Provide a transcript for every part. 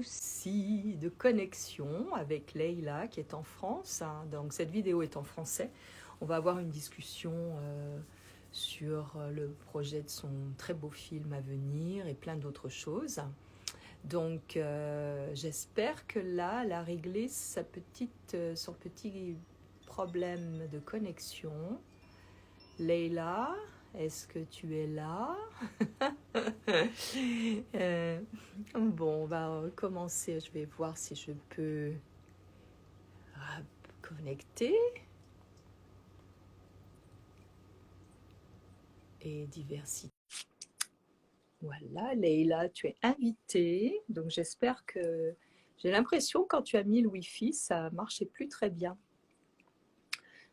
Souci de connexion avec Leïla qui est en France, hein. Donc cette vidéo est en français. On va avoir une discussion sur le projet de son très beau film à venir et plein d'autres choses. Donc j'espère que là, elle a réglé son petit problème de connexion. Leïla, est-ce que tu es là? Euh, bon, on va recommencer. Je vais voir si je peux connecter et diversité. Voilà, Leïla, tu es invitée. Donc j'espère que j'ai l'impression quand tu as mis le Wi-Fi, ça marchait plus très bien.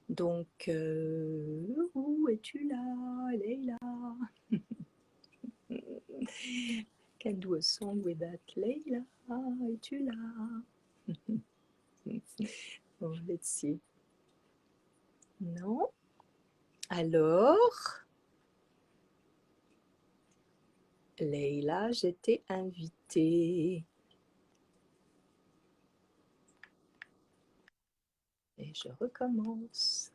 Donc, où es-tu là, Leïla? Can do a song with that, Leïla? Es-tu là? Bon, let's see. Non. Alors, Leïla, j'étais invitée. Et je recommence.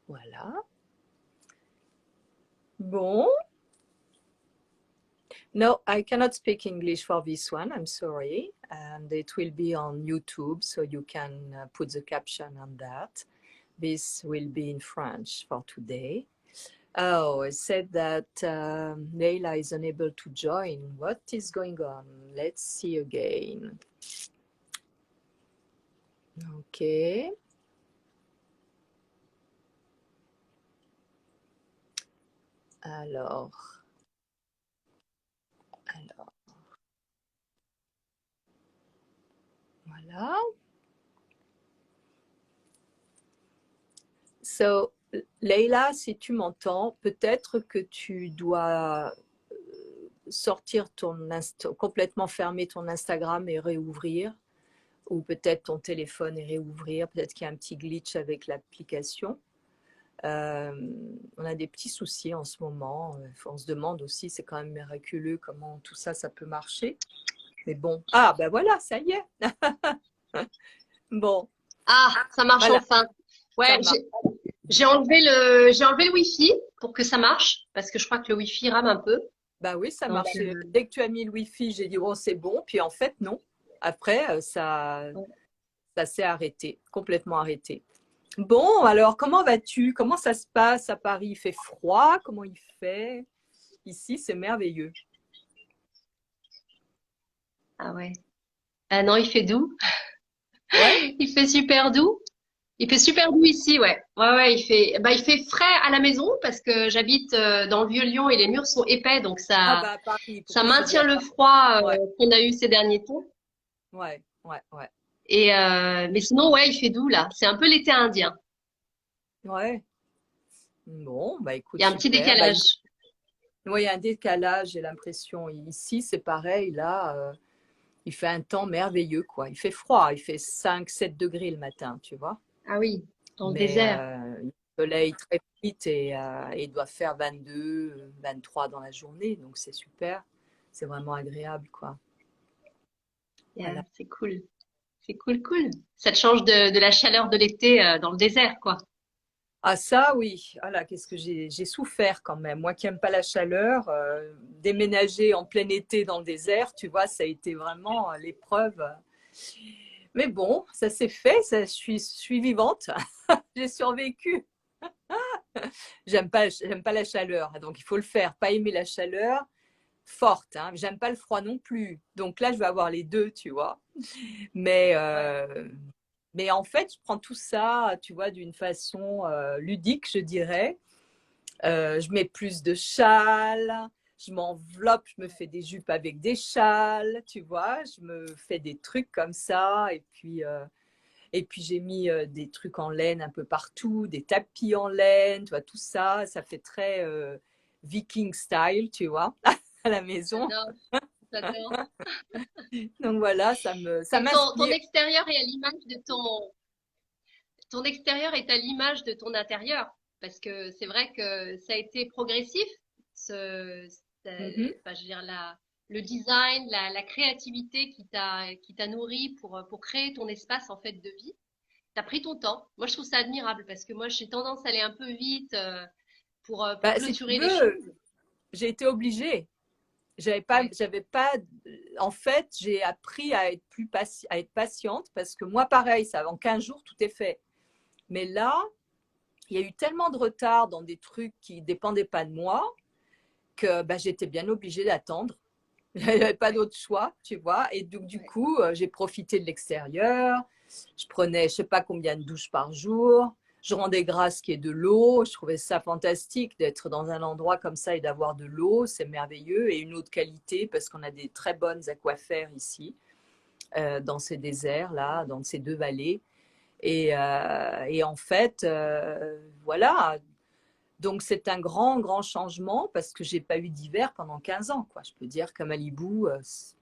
Voilà. Bon. No, I cannot speak English for this one. I'm sorry. And it will be on YouTube, so you can put the caption on that. This will be in French for today. Oh, it said that Leila is unable to join. What is going on? Let's see again. Okay. Alors, voilà. So, Leila, si tu m'entends, peut-être que tu dois sortir complètement fermer ton Instagram et réouvrir, ou peut-être ton téléphone et réouvrir, peut-être qu'il y a un petit glitch avec l'application. On a des petits soucis en ce moment. On se demande aussi, c'est quand même miraculeux comment tout ça, ça peut marcher. Mais bon, ah ben voilà, ça y est. Bon. Ah, ça marche Voilà. enfin. Ouais, j'ai enlevé le Wi-Fi pour que ça marche, parce que je crois que le Wi-Fi rame un peu. Bah oui, ça Donc, marchait. Dès que tu as mis le Wi-Fi, j'ai dit, oh, c'est bon. Puis en fait, non. Après, ça s'est arrêté, complètement arrêté. Bon, alors, comment vas-tu? Comment ça se passe à Paris? Il fait froid? Comment il fait? Ici, c'est merveilleux. ah ouais. Ah non, il fait doux. Ouais? Il fait super doux. Il fait super doux ici, ouais. Ouais, ouais, il fait frais à la maison parce que j'habite dans le Vieux-Lyon et les murs sont épais, donc Ah bah à Paris, ça pourquoi tu dis maintient à le Paris? froid Ouais, qu'on a eu ces derniers temps. ouais, ouais, ouais. Mais sinon, ouais, il fait doux là. C'est un peu l'été indien. Ouais. Bon, bah Il écoute, y a un petit super. Bah, décalage. ouais, il y a un décalage, j'ai l'impression. Ici, c'est pareil, là, il fait un temps merveilleux, quoi. Il fait froid, il fait 5, 7 degrés le matin, tu vois. Ah oui, dans le Mais désert. il soleil très vite et il doit faire 22, 23 dans la journée, donc c'est super. C'est vraiment agréable, quoi. Yeah, Voilà. c'est cool. C'est cool, cool. Ça te change de la chaleur de l'été dans le désert, quoi. Ah ça, oui. Ah là, qu'est-ce que j'ai souffert quand même. Moi qui n'aime pas la chaleur, déménager en plein été dans le désert, tu vois, ça a été vraiment l'épreuve. Mais bon, ça s'est fait, je suis vivante, j'ai survécu. J'aime pas la chaleur, donc il faut le faire. Pas aimer la chaleur forte, hein. J'aime pas le froid non plus. Donc là, je vais avoir les deux, tu vois. Mais, Ouais. mais en fait, je prends tout ça, tu vois, d'une façon ludique, je dirais. Je mets plus de châles, je m'enveloppe, je me fais des jupes avec des châles, tu vois, je me fais des trucs comme ça. Et puis j'ai mis des trucs en laine un peu partout, des tapis en laine, tu vois, tout ça, ça fait très viking style, tu vois, à la maison. J'adore, j'adore. Donc voilà, ça Et ton m'inspire. extérieur est à l'image de ton extérieur est à l'image de ton intérieur. Parce que c'est vrai que ça a été progressif, ce, Mhm. Enfin, je veux dire, le design, la créativité qui t'a nourri pour créer ton espace en fait de vie. T'as pris ton temps. Moi, je trouve ça admirable parce que moi, j'ai tendance à aller un peu vite pour Bah, si tu clôturer les veux, choses. j'ai été obligée. Ouais, J'avais pas. En fait, j'ai appris à être à être patiente parce que moi, pareil, ça, en 15 jours, tout est fait. Mais là, il y a eu tellement de retard dans des trucs qui dépendaient pas de moi que bah, j'étais bien obligée d'attendre. Il n'y avait pas ouais, d'autre choix, tu vois. Et donc, du ouais. coup, j'ai profité de l'extérieur. Je prenais, je sais pas combien de douches par jour. Je rendais grâce qu'il y ait de l'eau. Je trouvais ça fantastique d'être dans un endroit comme ça et d'avoir de l'eau. C'est merveilleux. Et une eau de qualité parce qu'on a des très bonnes aquifères ici, dans ces déserts-là, dans ces deux vallées. Et en fait, voilà. Donc, c'est un grand, grand changement parce que j'ai pas eu d'hiver pendant 15 ans, quoi. Je peux dire qu'à Malibu,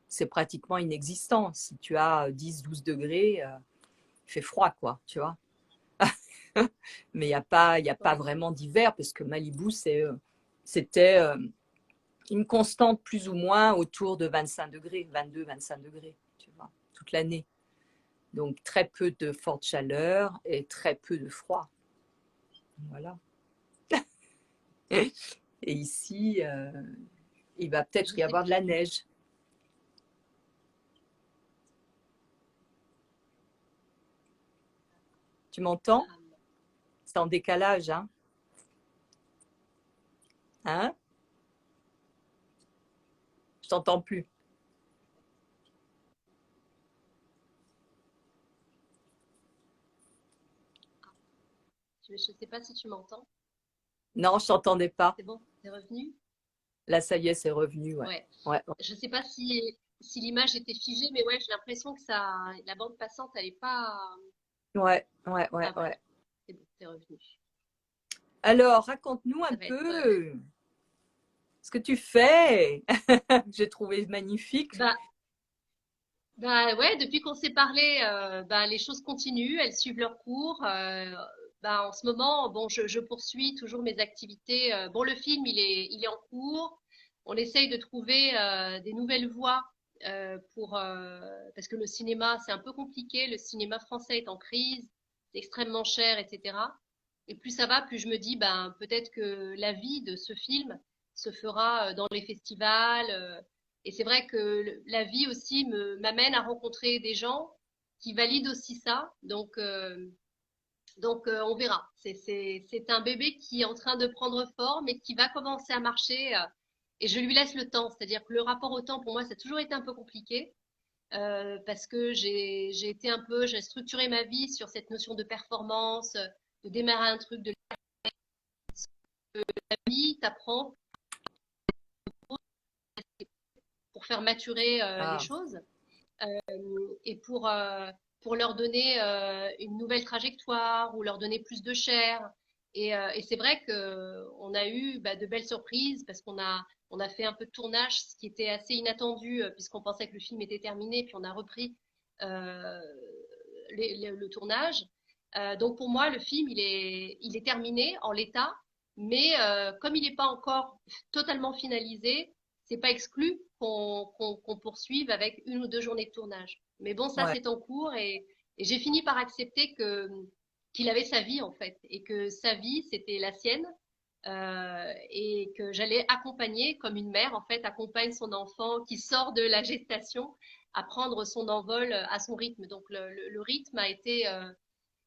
c'est pratiquement inexistant. Si tu as 10, 12 degrés, il fait froid, quoi, tu vois. Mais il y a pas Ouais. vraiment d'hiver parce que Malibu, c'était une constante plus ou moins autour de 25 degrés, 22, 25 degrés, tu vois, toute l'année. Donc, très peu de forte chaleur et très peu de froid. Voilà. Et ici, il va Je peut-être y sais avoir de la neige. Tu m'entends? pas. C'est en décalage, hein? Hein? Je t'entends plus. Je sais pas si tu m'entends. Non, je t'entendais pas. C'est bon, c'est revenu? Là, ça y est, c'est revenu, ouais. Ouais. Ouais, ouais, Je sais pas si l'image était figée, mais ouais, j'ai l'impression que la bande passante, elle est pas. ouais, ouais, ouais, Ah voilà, ouais. c'est bon, c'est revenu. Alors, raconte-nous un Ça va être. peu ce que tu fais. J'ai trouvé magnifique. Bah, bah ouais, depuis qu'on s'est parlé, bah, les choses continuent, elles suivent leur cours. Bah, en ce moment, bon, je poursuis toujours mes activités. Bon, le film, il est en cours. On essaye de trouver des nouvelles voies parce que le cinéma, c'est un peu compliqué. Le cinéma français est en crise, c'est extrêmement cher, etc. Et plus ça va, plus je me dis, ben, peut-être que la vie de ce film se fera dans les festivals. Et c'est vrai que la vie aussi m'amène à rencontrer des gens qui valident aussi ça. Donc, on verra. C'est un bébé qui est en train de prendre forme et qui va commencer à marcher. Et je lui laisse le temps. C'est-à-dire que le rapport au temps, pour moi, ça a toujours été un peu compliqué. Parce que j'ai structuré ma vie sur cette notion de performance, de démarrer un truc de la vie, t'apprends pour faire maturer les Ah, choses. Et pour leur donner une nouvelle trajectoire ou leur donner plus de chair. Et c'est vrai que on a eu bah, de belles surprises parce on a fait un peu de tournage, ce qui était assez inattendu puisqu'on pensait que le film était terminé, puis on a repris euh, le tournage. Donc pour moi, le film, il est terminé en l'état, mais comme il n'est pas encore totalement finalisé, c'est pas exclu qu'on poursuive avec une ou deux journées de tournage. Mais bon, ça ouais. c'est en cours et j'ai fini par accepter qu'il avait sa vie en fait et que sa vie c'était la sienne et que j'allais accompagner comme une mère en fait accompagne son enfant qui sort de la gestation à prendre son envol à son rythme. Donc le rythme a été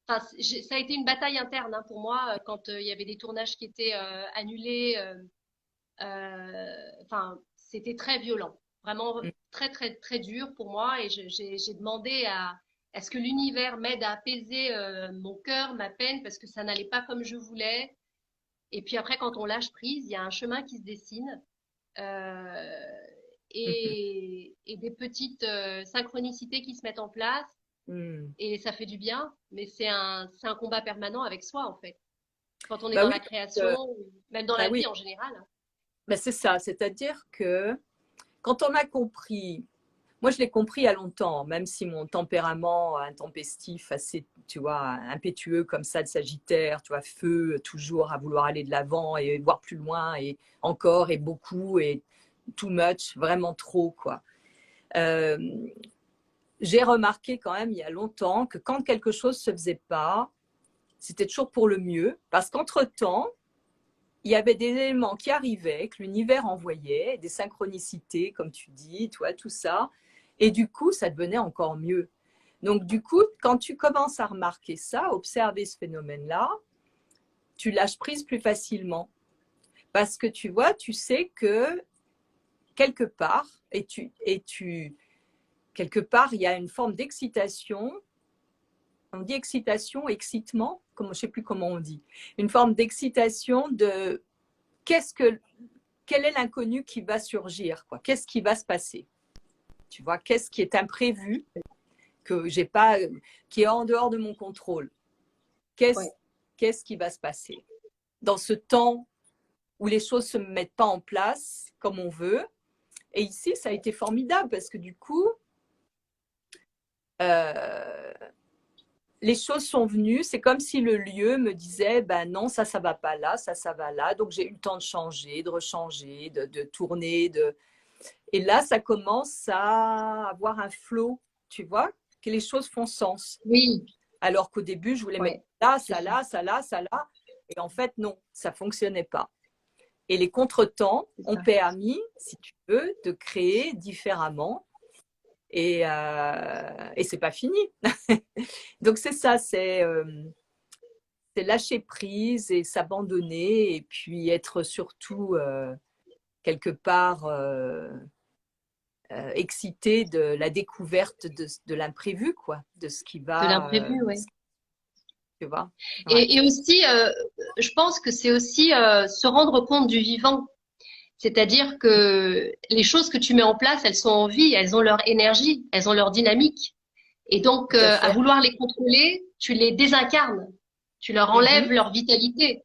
enfin, ça a été une bataille interne hein, pour moi quand il y avait des tournages qui étaient annulés. Enfin, c'était très violent, vraiment Mm. très très très dur pour moi. Et j'ai demandé à ce que l'univers m'aide à apaiser mon cœur, ma peine, parce que ça n'allait pas comme je voulais. Et puis après, quand on lâche prise, il y a un chemin qui se dessine euh, Mhm. et des petites synchronicités qui se mettent en place. Mm. Et ça fait du bien, mais c'est un combat permanent avec soi, en fait. Quand on est Bah dans oui, la création, même dans bah la oui. vie en général. Bah c'est ça. C'est-à-dire que quand on a compris, moi je l'ai compris il y a longtemps, même si mon tempérament intempestif, assez, tu vois, impétueux comme ça de Sagittaire, tu vois, feu, toujours à vouloir aller de l'avant et voir plus loin et encore et beaucoup et too much, vraiment trop, quoi. Euh, j'ai remarqué quand même il y a longtemps que quand quelque chose se faisait pas, c'était toujours pour le mieux, parce qu'entre-temps, il y avait des éléments qui arrivaient, que l'univers envoyait, des synchronicités, comme tu dis, toi, tout ça, et du coup, ça devenait encore mieux. Donc, du coup, quand tu commences à remarquer ça, observer ce phénomène-là, tu lâches prise plus facilement. Parce que tu vois, tu sais que quelque part, quelque part, il y a une forme d'excitation. On dit excitation, excitement, je ne sais plus comment on dit. Une forme d'excitation de quel est l'inconnu qui va surgir, quoi. Qu'est-ce qui va se passer? Tu vois, qu'est-ce qui est imprévu, que j'ai pas, qui est en dehors de mon contrôle? Qu'est-ce qui va se passer dans ce temps où les choses ne se mettent pas en place comme on veut? Et ici, ça a été formidable parce que du coup, les choses sont venues. C'est comme si le lieu me disait, ben non, ça va pas là, ça va là. Donc, j'ai eu le temps de changer, de rechanger, de tourner. Et là, ça commence à avoir un flow, tu vois, que les choses font sens. Oui. Alors qu'au début, je voulais mettre là, ça là, ça là, ça là. Et en fait, non, ça ne fonctionnait pas. Et les contretemps ont permis, si tu veux, de créer différemment. Et c'est pas fini. Donc c'est ça, c'est lâcher prise et s'abandonner et puis être surtout quelque part excité de la découverte de l'imprévu, quoi, de ce qui De va, l'imprévu, oui. tu vois. Ouais. Et aussi, je pense que c'est aussi se rendre compte du vivant. C'est-à-dire que les choses que tu mets en place, elles sont en vie, elles ont leur énergie, elles ont leur dynamique. Et donc, Tout à à fait. vouloir les contrôler, tu les désincarnes, tu leur enlèves leur vitalité.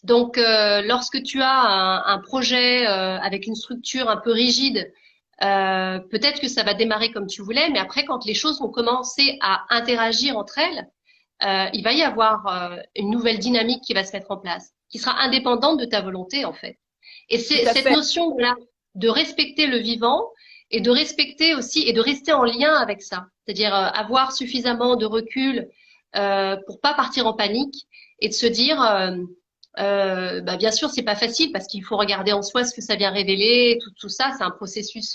Donc, lorsque tu as un projet avec une structure un peu rigide, peut-être que ça va démarrer comme tu voulais, mais après, quand les choses vont commencer à interagir entre elles, il va y avoir une nouvelle dynamique qui va se mettre en place, qui sera indépendante de ta volonté, en fait. Et Tout c'est à cette fait. notion là de respecter le vivant et de respecter aussi et de rester en lien avec ça, c'est-à-dire avoir suffisamment de recul pour pas partir en panique et de se dire bah, bien sûr c'est pas facile parce qu'il faut regarder en soi ce que ça vient révéler, tout ça c'est un processus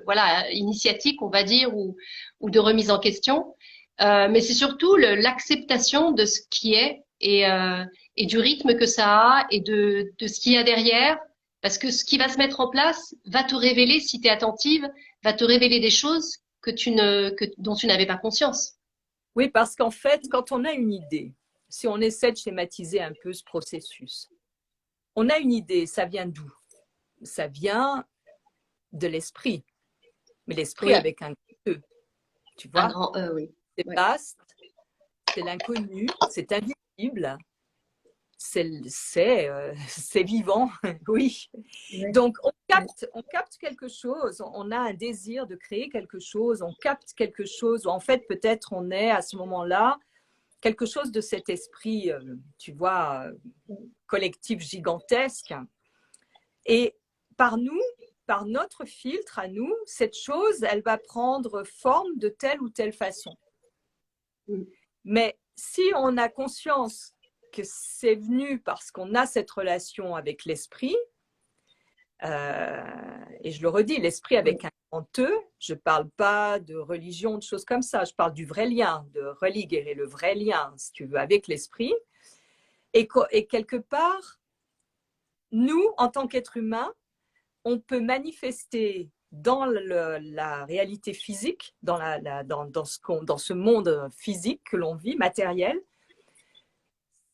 voilà initiatique on va dire ou de remise en question, mais c'est surtout l'acceptation de ce qui est et du rythme que ça a et de ce qu'il y a derrière. Parce que ce qui va se mettre en place va te révéler, si tu es attentive, va te révéler des choses dont tu n'avais pas conscience. Oui, parce qu'en fait, quand on a une idée, si on essaie de schématiser un peu ce processus, on a une idée, ça vient d'où? Ça vient de l'esprit, mais l'esprit Oui, avec un E, tu un vois? grand E, oui. C'est Ouais. vaste, c'est l'inconnu, c'est invisible, c'est vivant, oui. Ouais. Donc, Ouais. on capte quelque chose, on a un désir de créer quelque chose, on capte quelque chose, ou en fait, peut-être on est à ce moment-là quelque chose de cet esprit, tu vois, collectif gigantesque. Et par nous, par notre filtre à nous, cette chose, elle va prendre forme de telle ou telle façon. Mais si on a conscience que c'est venu parce qu'on a cette relation avec l'esprit, et je le redis, l'esprit avec un grand E, je ne parle pas de religion, de choses comme ça, je parle du vrai lien, de religuer le vrai lien, si tu veux, avec l'esprit. Et quelque part, nous, en tant qu'êtres humains, on peut manifester dans la réalité physique, dans ce monde physique que l'on vit, matériel,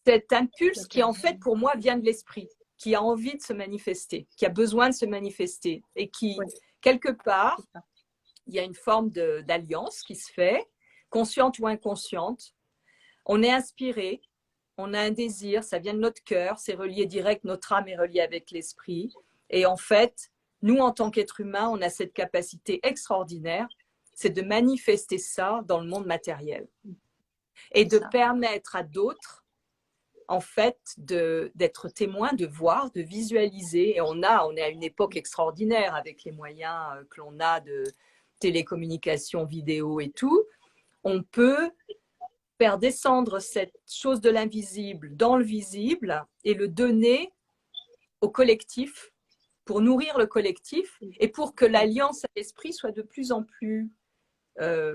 cet impulse qui, en fait, pour moi, vient de l'esprit, qui a envie de se manifester, qui a besoin de se manifester et qui, quelque part, il y a une forme d'alliance qui se fait, consciente ou inconsciente. On est inspiré, on a un désir, ça vient de notre cœur, c'est relié direct, notre âme est reliée avec l'esprit. Et en fait, nous, en tant qu'êtres humains, on a cette capacité extraordinaire, c'est de manifester ça dans le monde matériel. Et de permettre à d'autres en fait, d'être témoin, de voir, de visualiser. Et on est à une époque extraordinaire avec les moyens que l'on a de télécommunication, vidéo et tout. On peut faire descendre cette chose de l'invisible dans le visible et le donner au collectif pour nourrir le collectif et pour que l'alliance à l'esprit soit de plus en plus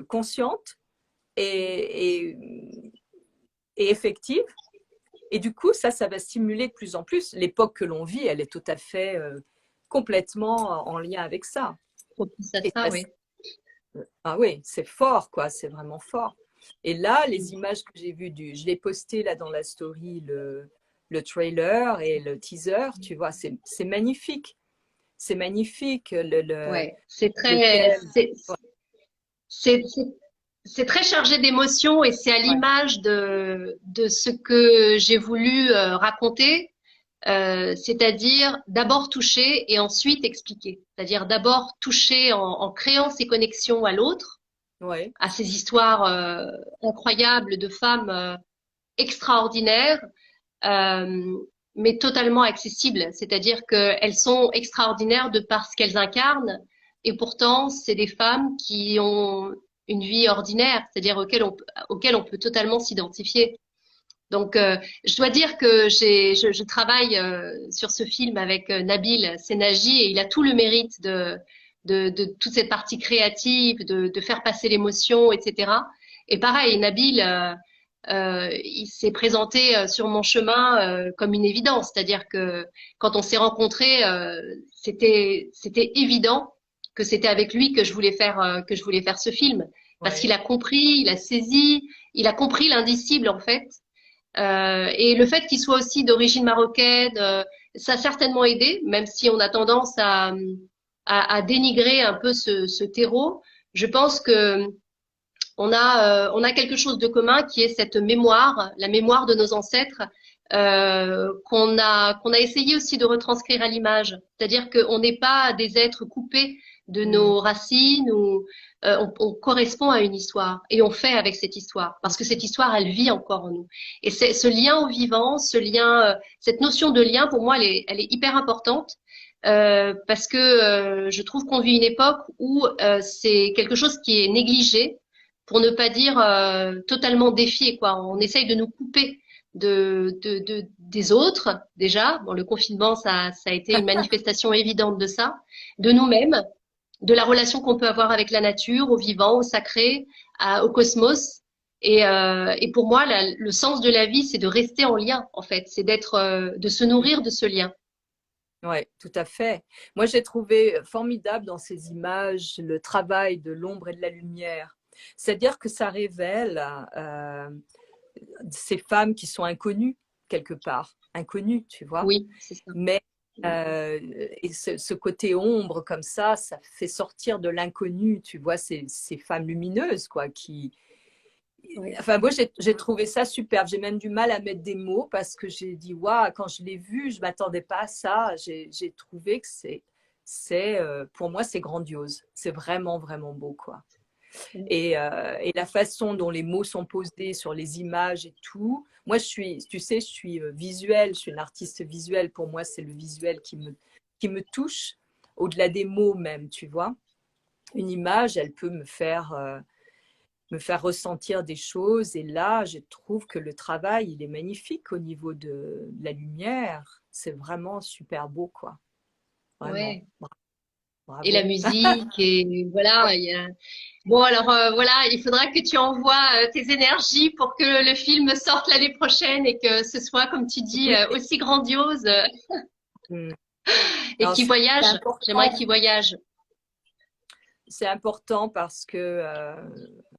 consciente et effective. Et du coup, ça va stimuler de plus en plus. L'époque que l'on vit, elle est tout à fait complètement en lien avec ça. Propice à Et ça, oui. ah oui, c'est fort, quoi, c'est vraiment fort. Et là, les images que j'ai vues, je l'ai posté là dans la story, le trailer et le teaser, tu vois, c'est magnifique. C'est magnifique. Ouais, c'est Le très, thème. c'est, c'est- c'est très chargé d'émotions et c'est à Ouais, l'image de ce que j'ai voulu raconter, c'est-à-dire d'abord toucher et ensuite expliquer. C'est-à-dire d'abord toucher en créant ces connexions à l'autre, ouais, à ces histoires incroyables de femmes extraordinaires, euh, mais totalement accessibles. C'est-à-dire qu'elles sont extraordinaires de par ce qu'elles incarnent, et pourtant, c'est des femmes qui ont une vie ordinaire, c'est-à-dire auxquelles on peut totalement s'identifier. Donc, je dois dire que je travaille sur ce film avec Nabil Senaji et il a tout le mérite de toute cette partie créative, de faire passer l'émotion, etc. Et pareil, Nabil, il s'est présenté sur mon chemin comme une évidence, c'est-à-dire que quand on s'est rencontrés, c'était évident que c'était avec lui que je voulais faire ce film parce qu'il ouais. a compris, il a saisi, il a compris l'indicible en fait. Et le fait qu'il soit aussi d'origine marocaine, ça a certainement aidé, même si on a tendance à dénigrer un peu ce terreau. Je pense que on a quelque chose de commun qui est cette mémoire, la mémoire de nos ancêtres, qu'on a essayé aussi de retranscrire à l'image. C'est-à-dire qu'on n'est pas des êtres coupés de Mm, nos racines ou on correspond à une histoire et on fait avec cette histoire parce que cette histoire elle vit encore en nous. Et c'est ce lien au vivant, ce lien, cette notion de lien pour moi elle est hyper importante. Parce que je trouve qu'on vit une époque où c'est quelque chose qui est négligé, pour ne pas dire totalement défié, quoi. On essaye de nous couper des autres, déjà. Bon, le confinement, ça a été une manifestation évidente de ça, de nous-mêmes, de la relation qu'on peut avoir avec la nature, au vivant, au sacré, au cosmos. Et pour moi, le sens de la vie, c'est de rester en lien, en fait. C'est d'être, de se mm. nourrir de ce lien. Ouais, tout à fait. Moi, j'ai trouvé formidable dans ces images le travail de l'ombre et de la lumière. C'est-à-dire que ça révèle ces femmes qui sont inconnues quelque part, inconnues, tu vois. Oui, c'est ça. Mais et ce côté ombre comme ça fait sortir de l'inconnu, tu vois, ces femmes lumineuses, quoi, qui, Oui. enfin, moi, j'ai trouvé ça superbe. J'ai même du mal à mettre des mots parce que j'ai dit, waouh, quand je l'ai vu, je ne m'attendais pas à ça. J'ai trouvé que pour moi, c'est grandiose. C'est vraiment, vraiment beau, quoi. Et la façon dont les mots sont posés sur les images et tout. Moi, tu sais, je suis visuelle, je suis une artiste visuelle. Pour moi, c'est le visuel qui me touche, au-delà des mots même, tu vois. Une image, elle peut me faire ressentir des choses. Et là, je trouve que le travail, il est magnifique au niveau de la lumière. C'est vraiment super beau, quoi. Vraiment. Ouais. Et la Bravo. musique, et voilà. Bon, alors voilà, il faudra que tu envoies tes énergies pour que le film sorte l'année prochaine et que ce soit, comme tu dis, Oui. aussi grandiose Mm. et Non, qu'il c'est voyage. J'aimerais important. qu'il voyage. C'est important parce que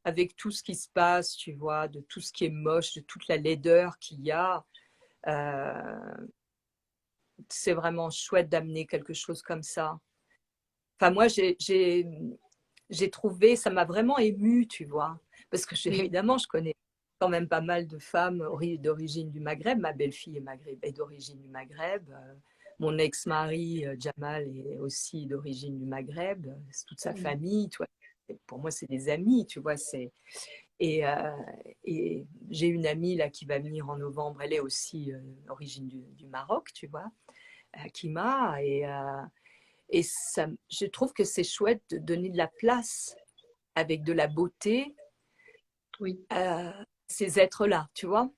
avec tout ce qui se passe, tu vois, de tout ce qui est moche, de toute la laideur qu'il y a, euh, c'est vraiment chouette d'amener quelque chose comme ça. Enfin, moi, j'ai trouvé, ça m'a vraiment émue, tu vois, parce que Oui, évidemment, je connais quand même pas mal de femmes d'origine du Maghreb. Ma belle-fille est d'origine du Maghreb. Mon ex-mari, Jamal, est aussi d'origine du Maghreb. C'est toute sa famille, toi. Pour moi, c'est des amis, tu vois. Et, et j'ai une amie là qui va venir en novembre, elle est aussi d'origine du Maroc, tu vois, Kima, et ça, je trouve que c'est chouette de donner de la place avec de la beauté Oui, à ces êtres-là, tu vois,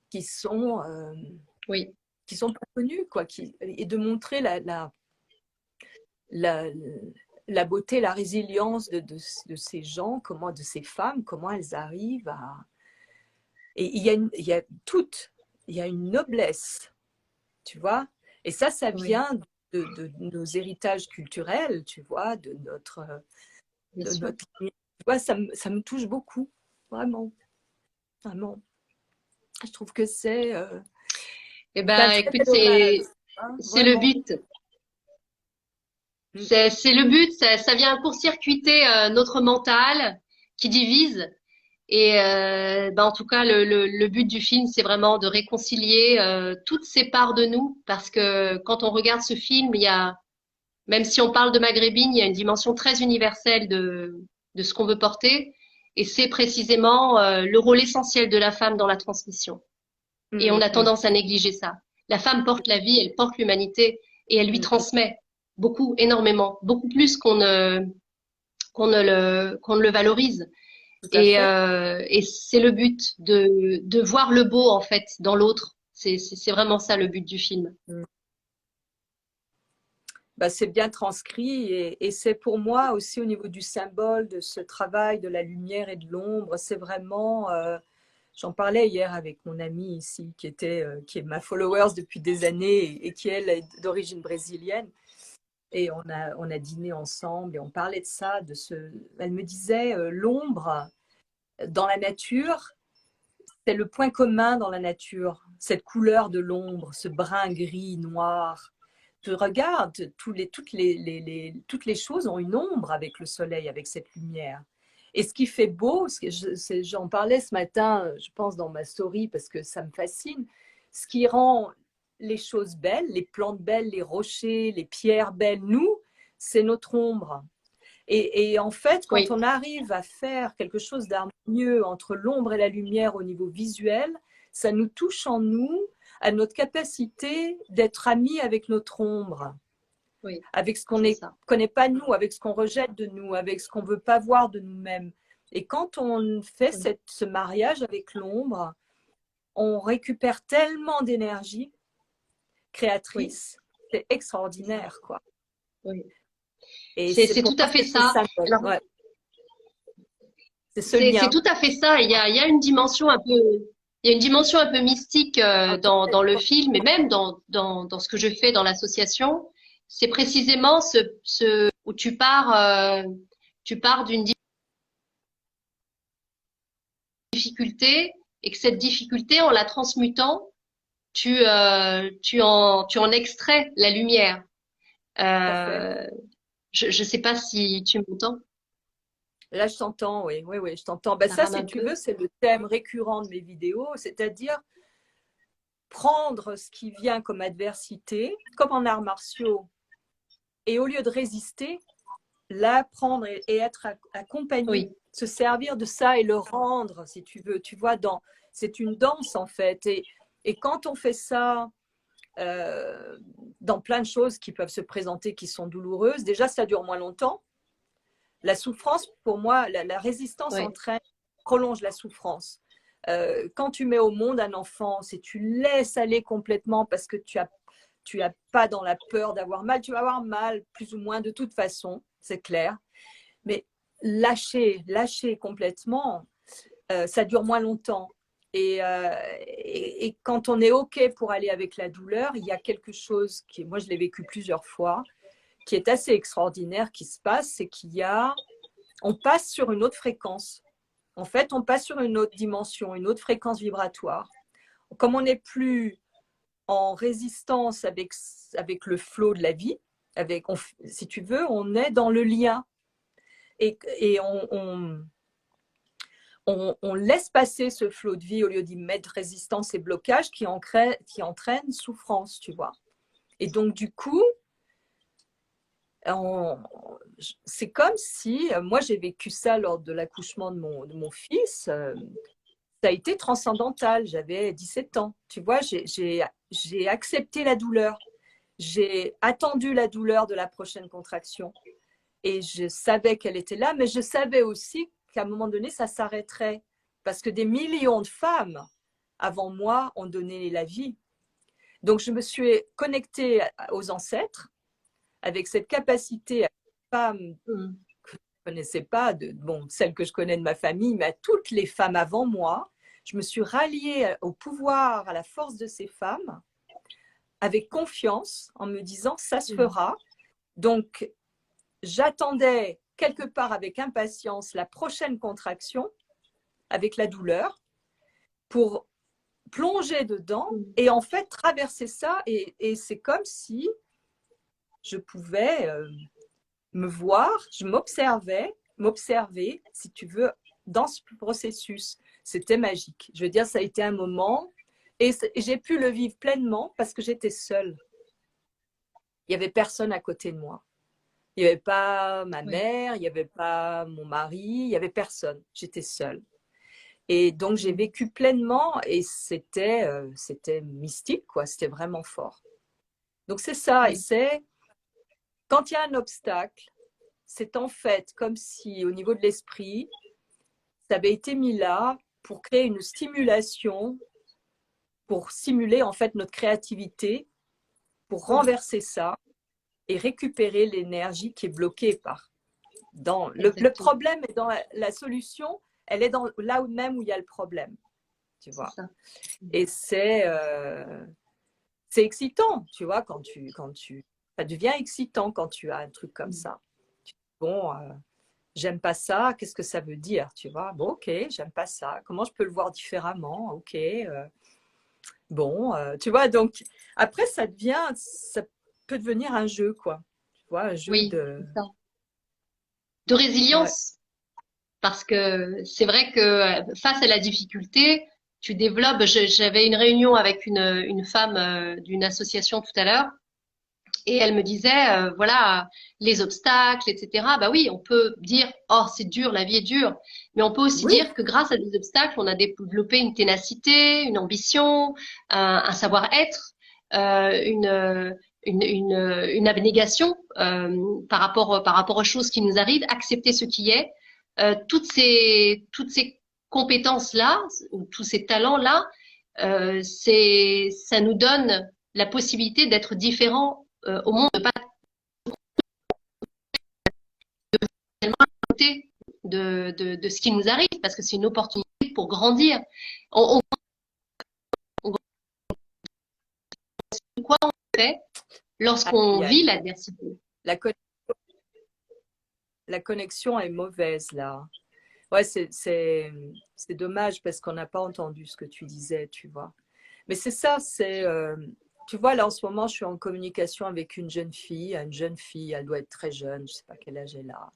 qui sont, euh, oui, qui sont pas connus, quoi, et de montrer la, la beauté, la résilience de ces gens, de ces femmes, comment elles arrivent à... Et il y a il y a une noblesse, tu vois. Et ça oui, vient de nos héritages culturels, tu vois, bien de sûr. notre... Tu vois, ça me touche beaucoup, vraiment, vraiment. Je trouve que Eh c'est un ben, très écoute, bel hommage, hein, c'est le vraiment. but. Mm. C'est le but. Ça vient court-circuiter notre mental qui divise. Et ben, en tout cas, le but du film, c'est vraiment de réconcilier toutes ces parts de nous, parce que quand on regarde ce film, il y a, même si on parle de maghrébine, il y a une dimension très universelle de ce qu'on veut porter, et c'est précisément le rôle essentiel de la femme dans la transmission. Et on Mm, a mm, tendance à négliger ça. La femme porte la vie, elle porte l'humanité, et elle lui mm. transmet beaucoup, énormément, beaucoup plus qu'on ne le valorise. Tout à fait. Et c'est le but de voir le beau en fait dans l'autre. C'est vraiment ça le but du film. Mm. Bah, c'est bien transcrit et c'est pour moi aussi au niveau du symbole de ce travail de la lumière et de l'ombre, c'est vraiment, j'en parlais hier avec mon amie ici qui est ma followers depuis des années et qui elle est d'origine brésilienne et on a dîné ensemble et on parlait de ça, elle me disait l'ombre dans la nature, c'est le point commun dans la nature, cette couleur de l'ombre, ce brun gris noir. Je regarde, toutes les choses ont une ombre avec le soleil, avec cette lumière. Et ce qui fait beau, j'en parlais ce matin, je pense dans ma story, parce que ça me fascine, ce qui rend les choses belles, les plantes belles, les rochers, les pierres belles, nous, c'est notre ombre. Et en fait, quand Oui, on arrive à faire quelque chose d'harmonieux entre l'ombre et la lumière au niveau visuel, ça nous touche en nous, à notre capacité d'être amis avec notre ombre, oui, avec ce qu'on c'est ne ça. connaît pas de nous, avec ce qu'on rejette de nous, avec ce qu'on ne veut pas voir de nous-mêmes. Et quand on fait Oui, ce mariage avec l'ombre, on récupère tellement d'énergie oui, créatrice, c'est c'est ça. extraordinaire, quoi. Oui, Et c'est c'est pour tout moi, à fait c'est ce ça. symbole, Alors, ouais. C'est ce c'est lien. tout à fait ça. Il y a une dimension un peu, il y a une dimension un peu mystique Ah, dans le complètement. film et même dans ce que je fais dans l'association. C'est précisément ce où tu pars d'une difficulté et que cette difficulté, en la transmutant, tu en extrais la lumière. Tout à fait. Euh, je sais pas si tu m'entends. Là, je t'entends, oui, oui, oui, je t'entends. Ben, Ça ça, rame si un tu peu. veux, c'est le thème récurrent de mes vidéos, c'est-à-dire prendre ce qui vient comme adversité, comme en arts martiaux, et au lieu de résister, l'apprendre et être accompagné, Oui, se servir de ça et le rendre, si tu veux. Tu vois, c'est une danse en fait. Et quand on fait ça euh, dans plein de choses qui peuvent se présenter, qui sont douloureuses, déjà, ça dure moins longtemps. La souffrance, pour moi, la résistance oui, entraîne, prolonge la souffrance. Quand tu mets au monde un enfant, si tu laisses aller complètement parce que tu as pas dans la peur d'avoir mal, tu vas avoir mal plus ou moins de toute façon, c'est clair. Mais lâcher complètement, ça dure moins longtemps. Et quand on est OK pour aller avec la douleur, il y a quelque chose qui, moi je l'ai vécu plusieurs fois, qui est assez extraordinaire qui se passe, c'est on passe sur une autre fréquence. En fait, on passe sur une autre dimension, une autre fréquence vibratoire. Comme on n'est plus en résistance avec le flot de la vie, si tu veux, on est dans le lien. Et on laisse passer ce flot de vie au lieu d'y mettre résistance et blocage qui entraîne souffrance, tu vois. Et donc, du coup, on- c'est comme si, moi j'ai vécu ça lors de l'accouchement de mon fils, ça a été transcendantal, j'avais 17 ans. Tu vois, j'ai accepté la douleur, j'ai attendu la douleur de la prochaine contraction et je savais qu'elle était là, mais je savais aussi qu'à un moment donné, ça s'arrêterait parce que des millions de femmes avant moi ont donné la vie. Donc je me suis connectée aux ancêtres avec cette capacité à femmes Mm. que je ne connaissais pas, bon, celles que je connais de ma famille, mais à toutes les femmes avant moi. Je me suis ralliée au pouvoir, à la force de ces femmes, avec confiance, en me disant ça se Mm. fera. Donc, j'attendais quelque part avec impatience la prochaine contraction, avec la douleur, pour plonger dedans Mm. et en fait traverser ça. Et c'est comme si je pouvais me voir, je m'observer, si tu veux, dans ce processus. C'était magique. Je veux dire, ça a été un moment et j'ai pu le vivre pleinement parce que j'étais seule. Il n'y avait personne à côté de moi. Il n'y avait pas ma Oui. mère, il n'y avait pas mon mari, il n'y avait personne. J'étais seule. Et donc, j'ai Mm. vécu pleinement et c'était mystique, quoi. C'était vraiment fort. Donc, c'est ça. Et Mm. c'est quand il y a un obstacle, c'est en fait comme si au niveau de l'esprit, ça avait été mis là pour créer une stimulation, pour stimuler en fait notre créativité, pour Mm. renverser ça et récupérer l'énergie qui est bloquée par. Le Exactement. problème est dans la solution, elle est dans là où même où il y a le problème, tu C'est vois. ça. Mm. Et c'est excitant, tu vois, ça devient excitant quand tu as un truc comme Mm. ça. Bon, j'aime pas ça, qu'est-ce que ça veut dire, tu vois? Bon, ok, j'aime pas ça, comment je peux le voir différemment? Ok, bon, tu vois, donc après ça peut devenir un jeu, quoi. Tu vois, un jeu Oui, de. c'est ça. De Ouais, résilience. Parce que c'est vrai que face à la difficulté, tu développes. J'avais une réunion avec une femme d'une association tout à l'heure, et elle me disait, voilà, les obstacles, etc. Bah oui, on peut dire, oh, c'est dur, la vie est dure, mais on peut aussi oui, dire que grâce à des obstacles, on a développé une ténacité, une ambition, un savoir-être, une abnégation par rapport aux choses qui nous arrivent, accepter ce qui est. Toutes ces compétences-là, ou tous ces talents-là, ça nous donne la possibilité d'être différents au monde, de pas côté de ce qui nous arrive, parce que c'est une opportunité pour grandir. On, on, quoi on fait lorsqu'on aïe, vit aïe. l'adversité? La, con- la connexion est mauvaise là. Ouais, c'est dommage parce qu'on n'a pas entendu ce que tu disais, tu vois. Mais c'est ça, tu vois, là en ce moment, je suis en communication avec une jeune fille. Une jeune fille, elle doit être très jeune, je ne sais pas quel âge elle a,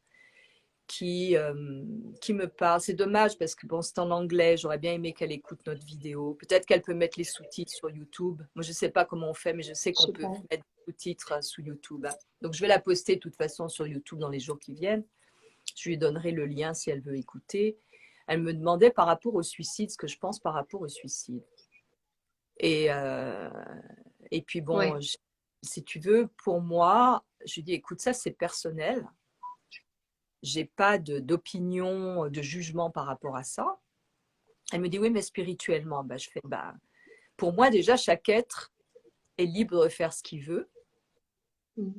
qui me parle. C'est dommage parce que bon, c'est en anglais, j'aurais bien aimé qu'elle écoute notre vidéo. Peut-être qu'elle peut mettre les sous-titres sur YouTube. Moi, je ne sais pas comment on fait, mais je sais Je qu'on sais peut pas. mettre des sous-titres sous YouTube, hein. Donc, je vais la poster de toute façon sur YouTube dans les jours qui viennent. Je lui donnerai le lien si elle veut écouter. Elle me demandait par rapport au suicide, ce que je pense par rapport au suicide. Et, euh, et puis bon, Ouais. si tu veux, pour moi, je lui dis, écoute, ça c'est personnel. J'ai pas d'opinion, de jugement par rapport à ça. Elle me dit, oui, mais spirituellement, bah, je fais, bah, pour moi déjà, chaque être est libre de faire ce qu'il veut. Mm.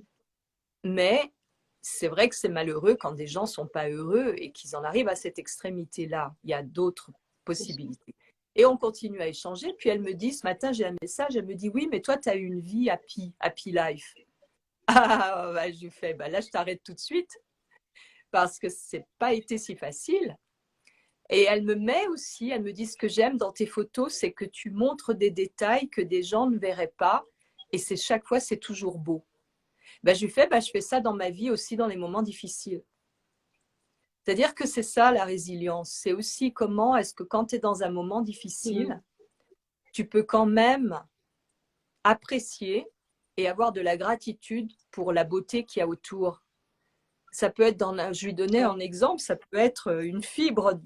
Mais c'est vrai que c'est malheureux quand des gens ne sont pas heureux et qu'ils en arrivent à cette extrémité-là. Il y a d'autres possibilités. Et on continue à échanger. Puis elle me dit, ce matin, j'ai un message, elle me dit, oui, mais toi, tu as eu une vie happy life. Ah, bah, je lui fais, bah, là, je t'arrête tout de suite parce que c'est pas été si facile. Et elle me met aussi, elle me dit, ce que j'aime dans tes photos, c'est que tu montres des détails que des gens ne verraient pas. Et c'est chaque fois, c'est toujours beau. Ben, je lui fais, ben, je fais ça dans ma vie aussi dans les moments difficiles. C'est-à-dire que c'est ça la résilience. C'est aussi comment est-ce que quand tu es dans un moment difficile, Mm. tu peux quand même apprécier et avoir de la gratitude pour la beauté qu'il y a autour. Ça peut être, je lui donnais un exemple, ça peut être une fibre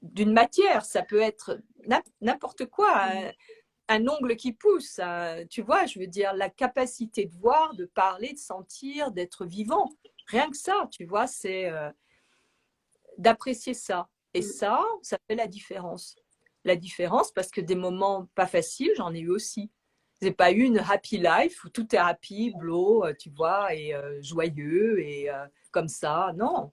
d'une matière, ça peut être n'importe quoi, un ongle qui pousse, tu vois, je veux dire, la capacité de voir, de parler, de sentir, d'être vivant. Rien que ça, tu vois, c'est d'apprécier ça. Et ça fait la différence. La différence parce que des moments pas faciles, j'en ai eu aussi. J'ai pas eu une happy life où tout est happy, blow, tu vois, et joyeux et comme ça. Non.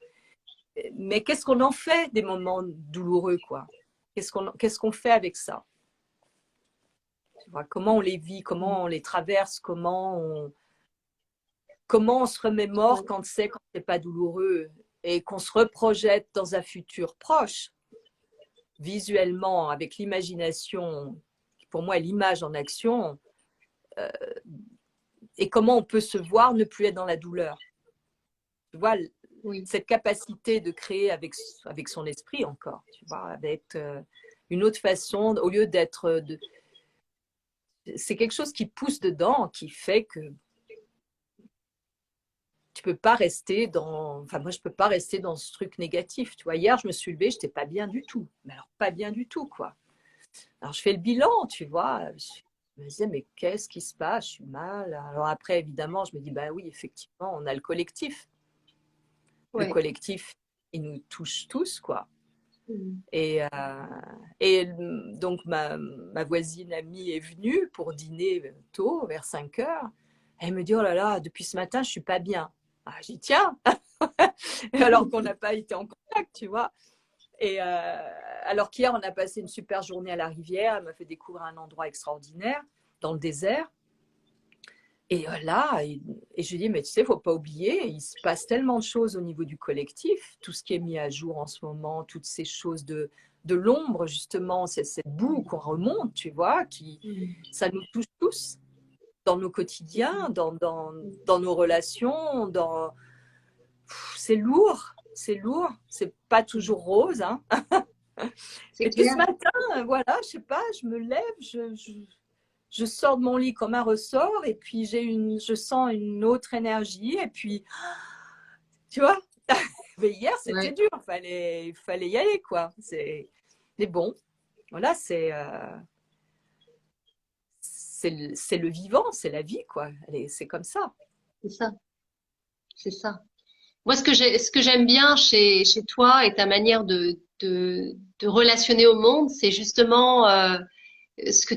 Mais qu'est-ce qu'on en fait des moments douloureux, quoi? Qu'est-ce qu'on fait avec ça? Tu vois, comment on les vit, comment on les traverse, comment on se remémore quand c'est pas douloureux et qu'on se reprojette dans un futur proche, visuellement, avec l'imagination, qui pour moi est l'image en action, et comment on peut se voir ne plus être dans la douleur. Tu vois, cette capacité de créer avec son esprit encore, tu vois, avec une autre façon, au lieu d'être... c'est quelque chose qui pousse dedans, qui fait que tu peux pas rester dans... Enfin, moi, je peux pas rester dans ce truc négatif. Tu vois, hier, je me suis levée, je n'étais pas bien du tout. Mais alors, pas bien du tout, quoi. Alors, je fais le bilan, tu vois. Je me disais, mais qu'est-ce qui se passe? Je suis mal. Alors après, évidemment, je me dis, bah oui, effectivement, on a le collectif. Le collectif, il nous touche tous, quoi. Et donc, ma voisine amie est venue pour dîner tôt, vers 5 heures. Elle me dit, oh là là, depuis ce matin, je ne suis pas bien. Ah, j'y tiens, alors qu'on n'a pas été en contact, tu vois. Et alors qu'hier, on a passé une super journée à la rivière. Elle m'a fait découvrir un endroit extraordinaire dans le désert. Et là, je lui dis, mais tu sais, il ne faut pas oublier, il se passe tellement de choses au niveau du collectif, tout ce qui est mis à jour en ce moment, toutes ces choses de l'ombre, justement, c'est cette boue qu'on remonte, tu vois, ça nous touche tous dans nos quotidiens, dans nos relations, c'est lourd, c'est pas toujours rose, hein. Et puis ce matin, voilà, je sais pas, je me lève, je sors de mon lit comme un ressort et puis je sens une autre énergie et puis, tu vois, mais hier c'était dur, il fallait y aller, quoi. Mais bon, voilà, c'est le vivant, c'est la vie, quoi. C'est comme ça. C'est ça, c'est ça. Moi, ce que j'aime bien chez toi et ta manière de relationner au monde, c'est justement ce que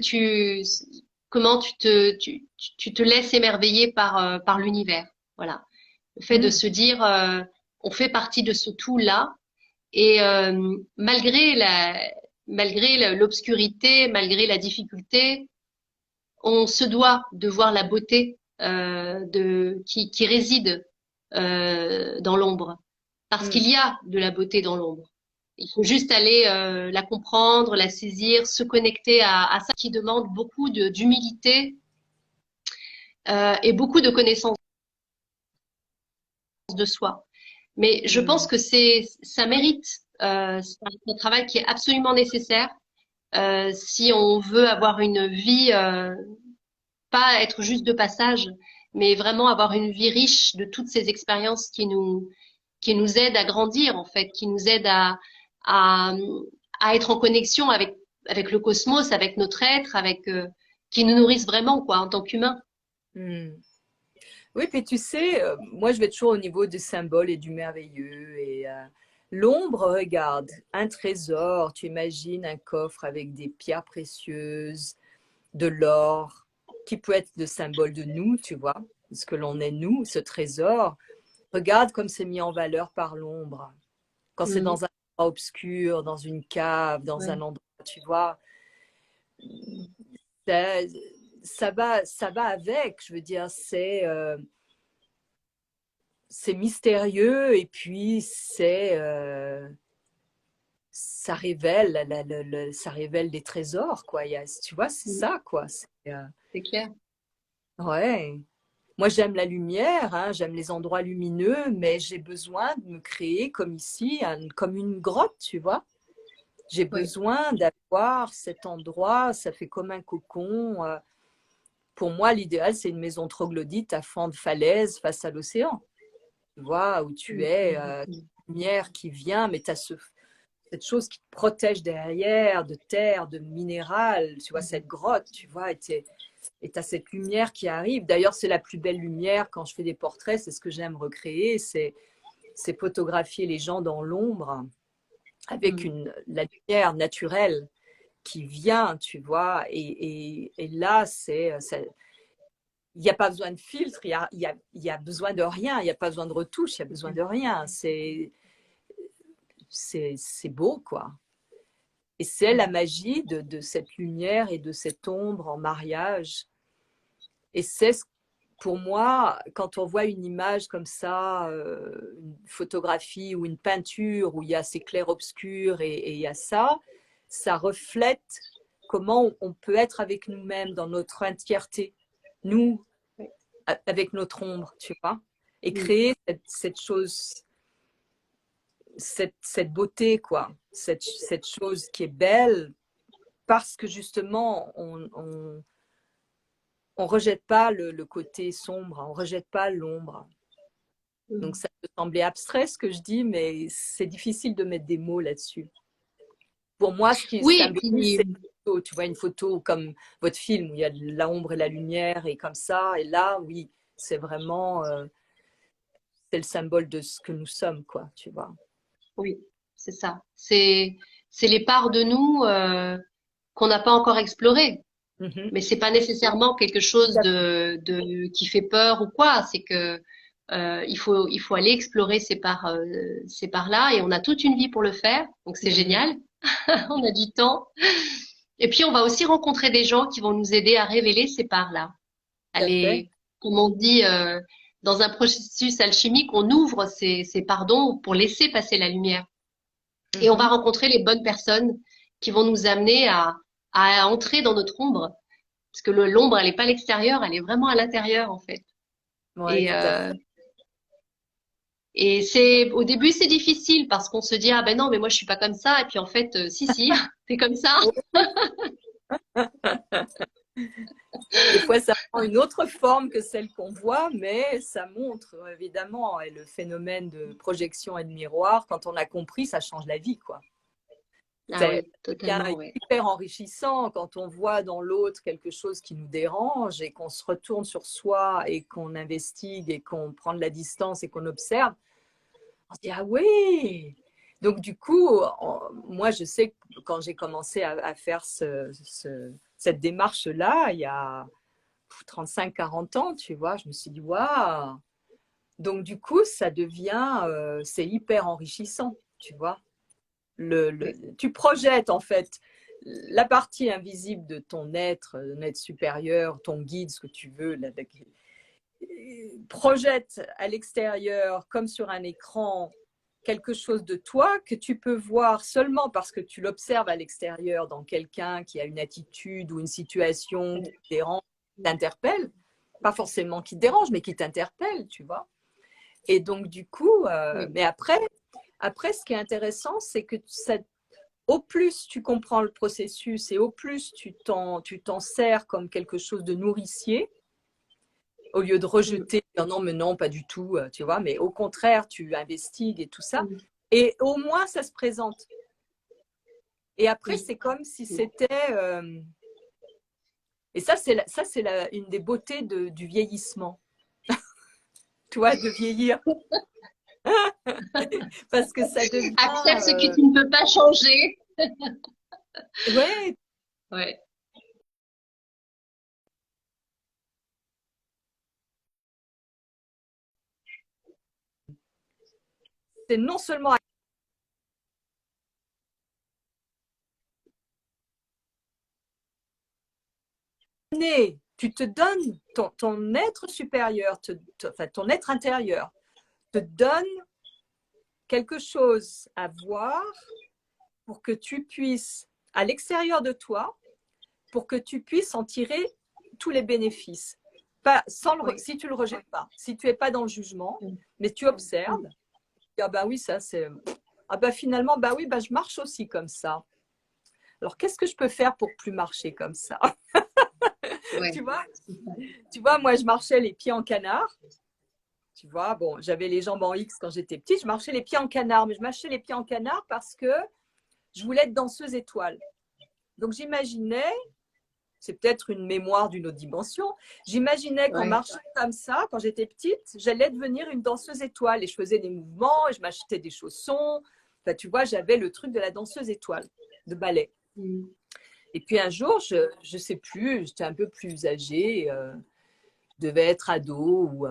comment tu te laisses émerveiller par l'univers. Voilà. Le fait de se dire, on fait partie de ce tout-là et malgré l'obscurité, malgré la difficulté, on se doit de voir la beauté qui réside dans l'ombre, parce qu'il y a de la beauté dans l'ombre. Il faut juste aller la comprendre, la saisir, se connecter à ça qui demande beaucoup d'humilité et beaucoup de connaissance de soi. Mais je pense que ça mérite. C'est un travail qui est absolument nécessaire si on veut avoir une vie, pas être juste de passage, mais vraiment avoir une vie riche de toutes ces expériences qui nous aident à grandir en fait, qui nous aident à, à être en connexion avec le cosmos, avec notre être, qui nous nourrissent vraiment quoi en tant qu'humains. Oui, puis tu sais, moi je vais toujours au niveau du symbole et du merveilleux. Et l'ombre, regarde, un trésor, tu imagines un coffre avec des pierres précieuses, de l'or, qui peut être le symbole de nous, tu vois, ce que l'on est nous, ce trésor. Regarde comme c'est mis en valeur par l'ombre. Quand c'est dans un endroit obscur, dans une cave, dans un endroit, tu vois, ça va avec, je veux dire, c'est mystérieux et puis ça révèle ça révèle des trésors, quoi. Tu vois, c'est ça, quoi. C'est clair. Ouais. Moi, j'aime la lumière, hein, j'aime les endroits lumineux, mais j'ai besoin de me créer comme ici, comme une grotte, tu vois. J'ai besoin d'avoir cet endroit, ça fait comme un cocon. pour moi, l'idéal, c'est une maison troglodyte à fond de falaise face à l'océan. Tu vois, où tu es, lumière qui vient, mais tu as cette chose qui te protège derrière, de terre, de minéral, tu vois, cette grotte, tu vois, et tu as cette lumière qui arrive. D'ailleurs, c'est la plus belle lumière quand je fais des portraits, c'est ce que j'aime recréer, c'est photographier les gens dans l'ombre avec la lumière naturelle qui vient, tu vois, et là, il n'y a pas besoin de filtre, il y a besoin de rien, il n'y a pas besoin de retouche, il n'y a besoin de rien. C'est beau, quoi. Et c'est la magie de cette lumière et de cette ombre en mariage. Et c'est, pour moi, quand on voit une image comme ça, une photographie ou une peinture où il y a ces clairs-obscurs et il y a ça, ça reflète comment on peut être avec nous-mêmes dans notre entièreté, nous, avec notre ombre, tu vois, et créer cette chose, cette beauté, quoi, cette chose qui est belle, parce que justement, on rejette pas le côté sombre, on rejette pas l'ombre. Donc ça peut sembler abstrait ce que je dis, mais c'est difficile de mettre des mots là-dessus. Pour moi, ce qui symbolise, c'est une photo, tu vois, une photo comme votre film où il y a l'ombre et la lumière et comme ça. Et là, oui, c'est vraiment, c'est le symbole de ce que nous sommes, quoi, tu vois. Oui, c'est ça. C'est les parts de nous qu'on n'a pas encore explorées. Mais c'est pas nécessairement quelque chose de qui fait peur ou quoi. C'est que il faut aller explorer ces parts-là et on a toute une vie pour le faire. Donc c'est génial. On a du temps. Et puis on va aussi rencontrer des gens qui vont nous aider à révéler ces parts-là. Aller, comme on dit, dans un processus alchimique, on ouvre ces pardons pour laisser passer la lumière. Et on va rencontrer les bonnes personnes qui vont nous amener à entrer dans notre ombre. Parce que l'ombre, elle n'est pas à l'extérieur, elle est vraiment à l'intérieur, en fait. Ouais, Et c'est, au début, c'est difficile parce qu'on se dit, ah ben non, mais moi, je suis pas comme ça. Et puis, en fait, si, t'es comme ça. Des fois, ça prend une autre forme que celle qu'on voit, mais ça montre évidemment et le phénomène de projection et de miroir. Quand on a compris, ça change la vie, quoi. Ah oui, totalement, ouais. Hyper enrichissant quand on voit dans l'autre quelque chose qui nous dérange et qu'on se retourne sur soi et qu'on investigue et qu'on prend de la distance et qu'on observe. On se dit, ah oui! Donc, du coup, moi, je sais que quand j'ai commencé à faire cette démarche-là, il y a 35-40 ans, tu vois, je me suis dit, waouh! Donc, du coup, ça devient, c'est hyper enrichissant, tu vois. Tu projettes, en fait, la partie invisible de ton être supérieur, ton guide, ce que tu veux, projette à l'extérieur, comme sur un écran, quelque chose de toi que tu peux voir seulement parce que tu l'observes à l'extérieur dans quelqu'un qui a une attitude ou une situation qui te dérange, qui t'interpelle. Pas forcément qui te dérange, mais qui t'interpelle, tu vois. Et donc, du coup, mais après, ce qui est intéressant, c'est que au plus tu comprends le processus et au plus tu t'en sers comme quelque chose de nourricier, au lieu de rejeter, non, mais non, pas du tout, tu vois, mais au contraire, tu investigues et tout ça, et au moins, ça se présente. Et après, c'est comme si c'était... et ça, c'est une des beautés du vieillissement. Tu vois, de vieillir. Parce que ça devient... Accepte ce que tu ne peux pas changer. Ouais. Ouais. C'est non seulement tu te donnes, ton être supérieur, enfin, ton être intérieur te donne quelque chose à voir pour que tu puisses, à l'extérieur de toi, pour que tu puisses en tirer tous les bénéfices. Pas, si tu ne le rejettes pas, si tu n'es pas dans le jugement, mais tu observes, ah bah oui, ça c'est... Ah bah finalement, bah oui, bah je marche aussi comme ça. Alors qu'est-ce que je peux faire pour plus marcher comme ça? Ouais, Tu vois, c'est ça. moi, je marchais les pieds en canard. Tu vois, bon, j'avais les jambes en X quand j'étais petite. Je marchais les pieds en canard, mais je marchais les pieds en canard parce que je voulais être danseuse étoile. Donc, j'imaginais, c'est peut-être une mémoire d'une autre dimension, j'imaginais qu'en Ouais. marchant comme ça, quand j'étais petite, j'allais devenir une danseuse étoile. Et je faisais des mouvements, et je m'achetais des chaussons. Enfin, tu vois, j'avais le truc de la danseuse étoile, de ballet. Mm. Et puis un jour, je sais plus, j'étais un peu plus âgée, je devais être ado ou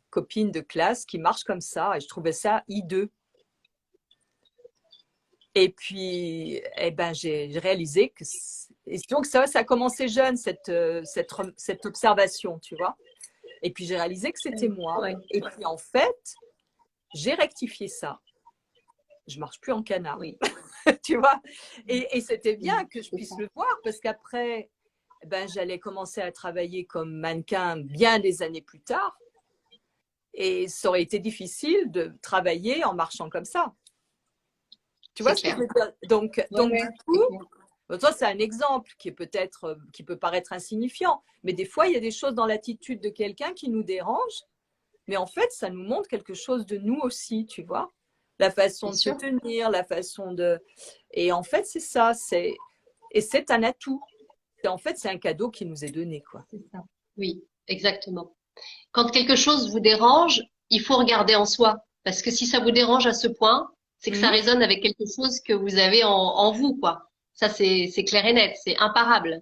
copine de classe qui marche comme ça. Et je trouvais ça hideux. Et puis, eh ben, j'ai réalisé que… Et donc, ça a commencé jeune, cette observation, tu vois. Et puis, j'ai réalisé que c'était moi. Ouais, Et puis, en fait, j'ai rectifié ça. Je marche plus en canard, oui. tu vois. Et c'était bien Mm. que je C'est puisse ça. le voir parce qu'après, ben, j'allais commencer à travailler comme mannequin bien des années plus tard. Et ça aurait été difficile de travailler en marchant comme ça. Tu vois C'est ce que je clair. veux dire? Ouais, Donc, du ouais, c'est coup, clair. toi, c'est un exemple qui est peut-être, qui peut paraître insignifiant, mais des fois, il y a des choses dans l'attitude de quelqu'un qui nous dérangent, mais en fait, ça nous montre quelque chose de nous aussi, tu vois. La C'est façon de se sûr. tenir, la façon de… Et en fait, c'est ça, et c'est un atout. En fait, c'est un cadeau qui nous est donné, quoi. C'est ça. Oui, exactement. Quand quelque chose vous dérange, il faut regarder en soi. Parce que si ça vous dérange à ce point, c'est que ça Mhm. résonne avec quelque chose que vous avez en vous, quoi. Ça, c'est clair et net, c'est imparable.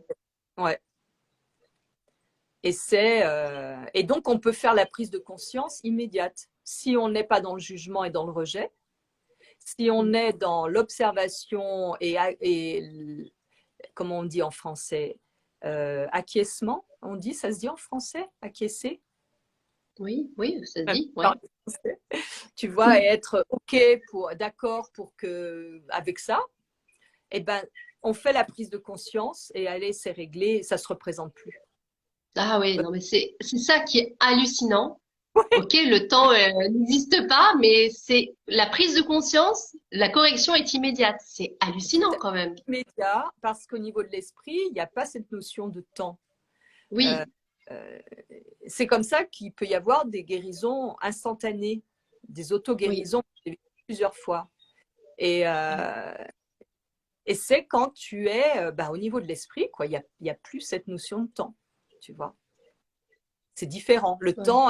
Ouais. Et donc, on peut faire la prise de conscience immédiate. Si on n'est pas dans le jugement et dans le rejet, si on Mm. est dans l'observation et comment on dit en français, acquiescement, on dit, ça se dit en français, acquiescer. Oui, oui, ça se Même dit, pas en ouais. français. Tu vois, et être OK d'accord pour que, avec ça, eh ben, on fait la prise de conscience et allez, c'est réglé, ça se représente plus. Ah oui, non, mais c'est ça qui est hallucinant. Ok, le temps n'existe pas, mais c'est la prise de conscience, la correction est immédiate. C'est hallucinant quand même. Immédiat, parce qu'au niveau de l'esprit, il n'y a pas cette notion de temps. Euh, Oui, euh, c'est comme ça qu'il peut y avoir des guérisons instantanées, des oui, auto-guérisons, j'ai vécu plusieurs fois. Et, oui, euh, et c'est quand tu es bah, au niveau de l'esprit, quoi. Il y a plus cette notion de temps, tu vois. C'est différent. Le oui. temps,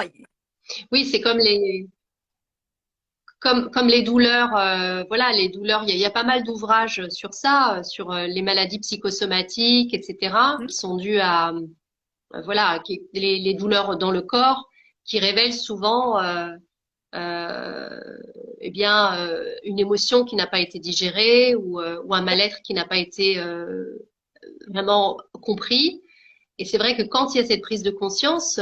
Oui, c'est comme comme les douleurs. Voilà, les douleurs. Il y a pas mal d'ouvrages sur ça, sur les maladies psychosomatiques, etc., qui sont dues à voilà, les douleurs dans le corps, qui révèlent souvent euh, eh bien, une émotion qui n'a pas été digérée ou un mal-être qui n'a pas été vraiment compris. Et c'est vrai que quand il y a cette prise de conscience,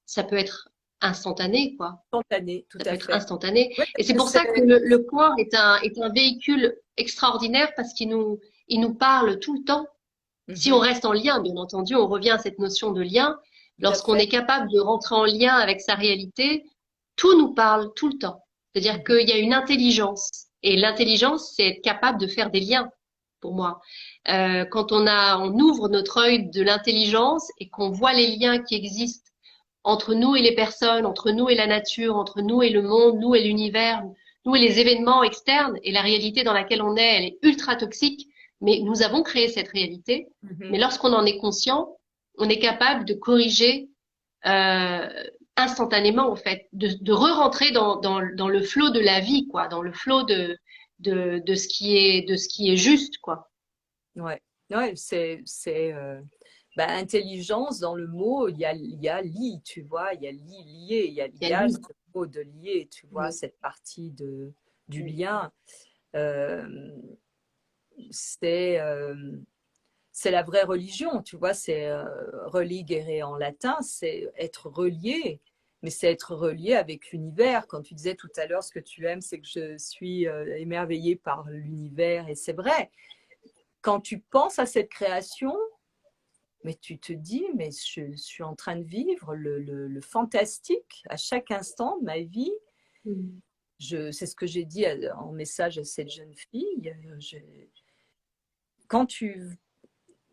ça peut être instantané, quoi. spontané, tout Ça peut à être fait. instantané. Oui, Et c'est parce pour que ça que c'est… le corps est un véhicule extraordinaire parce il nous parle tout le temps. Si on Mhm, reste en lien, bien entendu, on revient à cette notion de lien. tout à Lorsqu'on fait. est capable de rentrer en lien avec sa réalité, tout nous parle tout le temps. C'est-à-dire Mhm, qu'il y a une intelligence. Et l'intelligence, c'est être capable de faire des liens, pour moi. Quand on ouvre notre œil de l'intelligence et qu'on voit les liens qui existent entre nous et les personnes, entre nous et la nature, entre nous et le monde, nous et l'univers, nous et les événements externes, et la réalité dans laquelle on est, elle est ultra toxique, mais nous avons créé cette réalité. Mais mhm. lorsqu'on en est conscient, on est capable de corriger euh, instantanément, en fait, de re-rentrer dans le flot de la vie, quoi, dans le flot de ce qui est juste, quoi. Ouais, ouais, bah, intelligence dans le mot, il y a lit, tu vois, il y a lié, Il il y y a a ce lui. mot de lié, tu vois, Oui, cette partie du oui, lien. Euh, c'est c'est la vraie religion, tu vois, c'est religere en latin, c'est être relié, mais c'est être relié avec l'univers. Quand tu disais tout à l'heure, ce que tu aimes, c'est que je suis émerveillée par l'univers, et c'est vrai. Quand tu penses à cette création, mais tu te dis, mais je suis en train de vivre le fantastique à chaque instant de ma vie. mm, c'est ce que j'ai dit en message à cette jeune fille. Quand tu,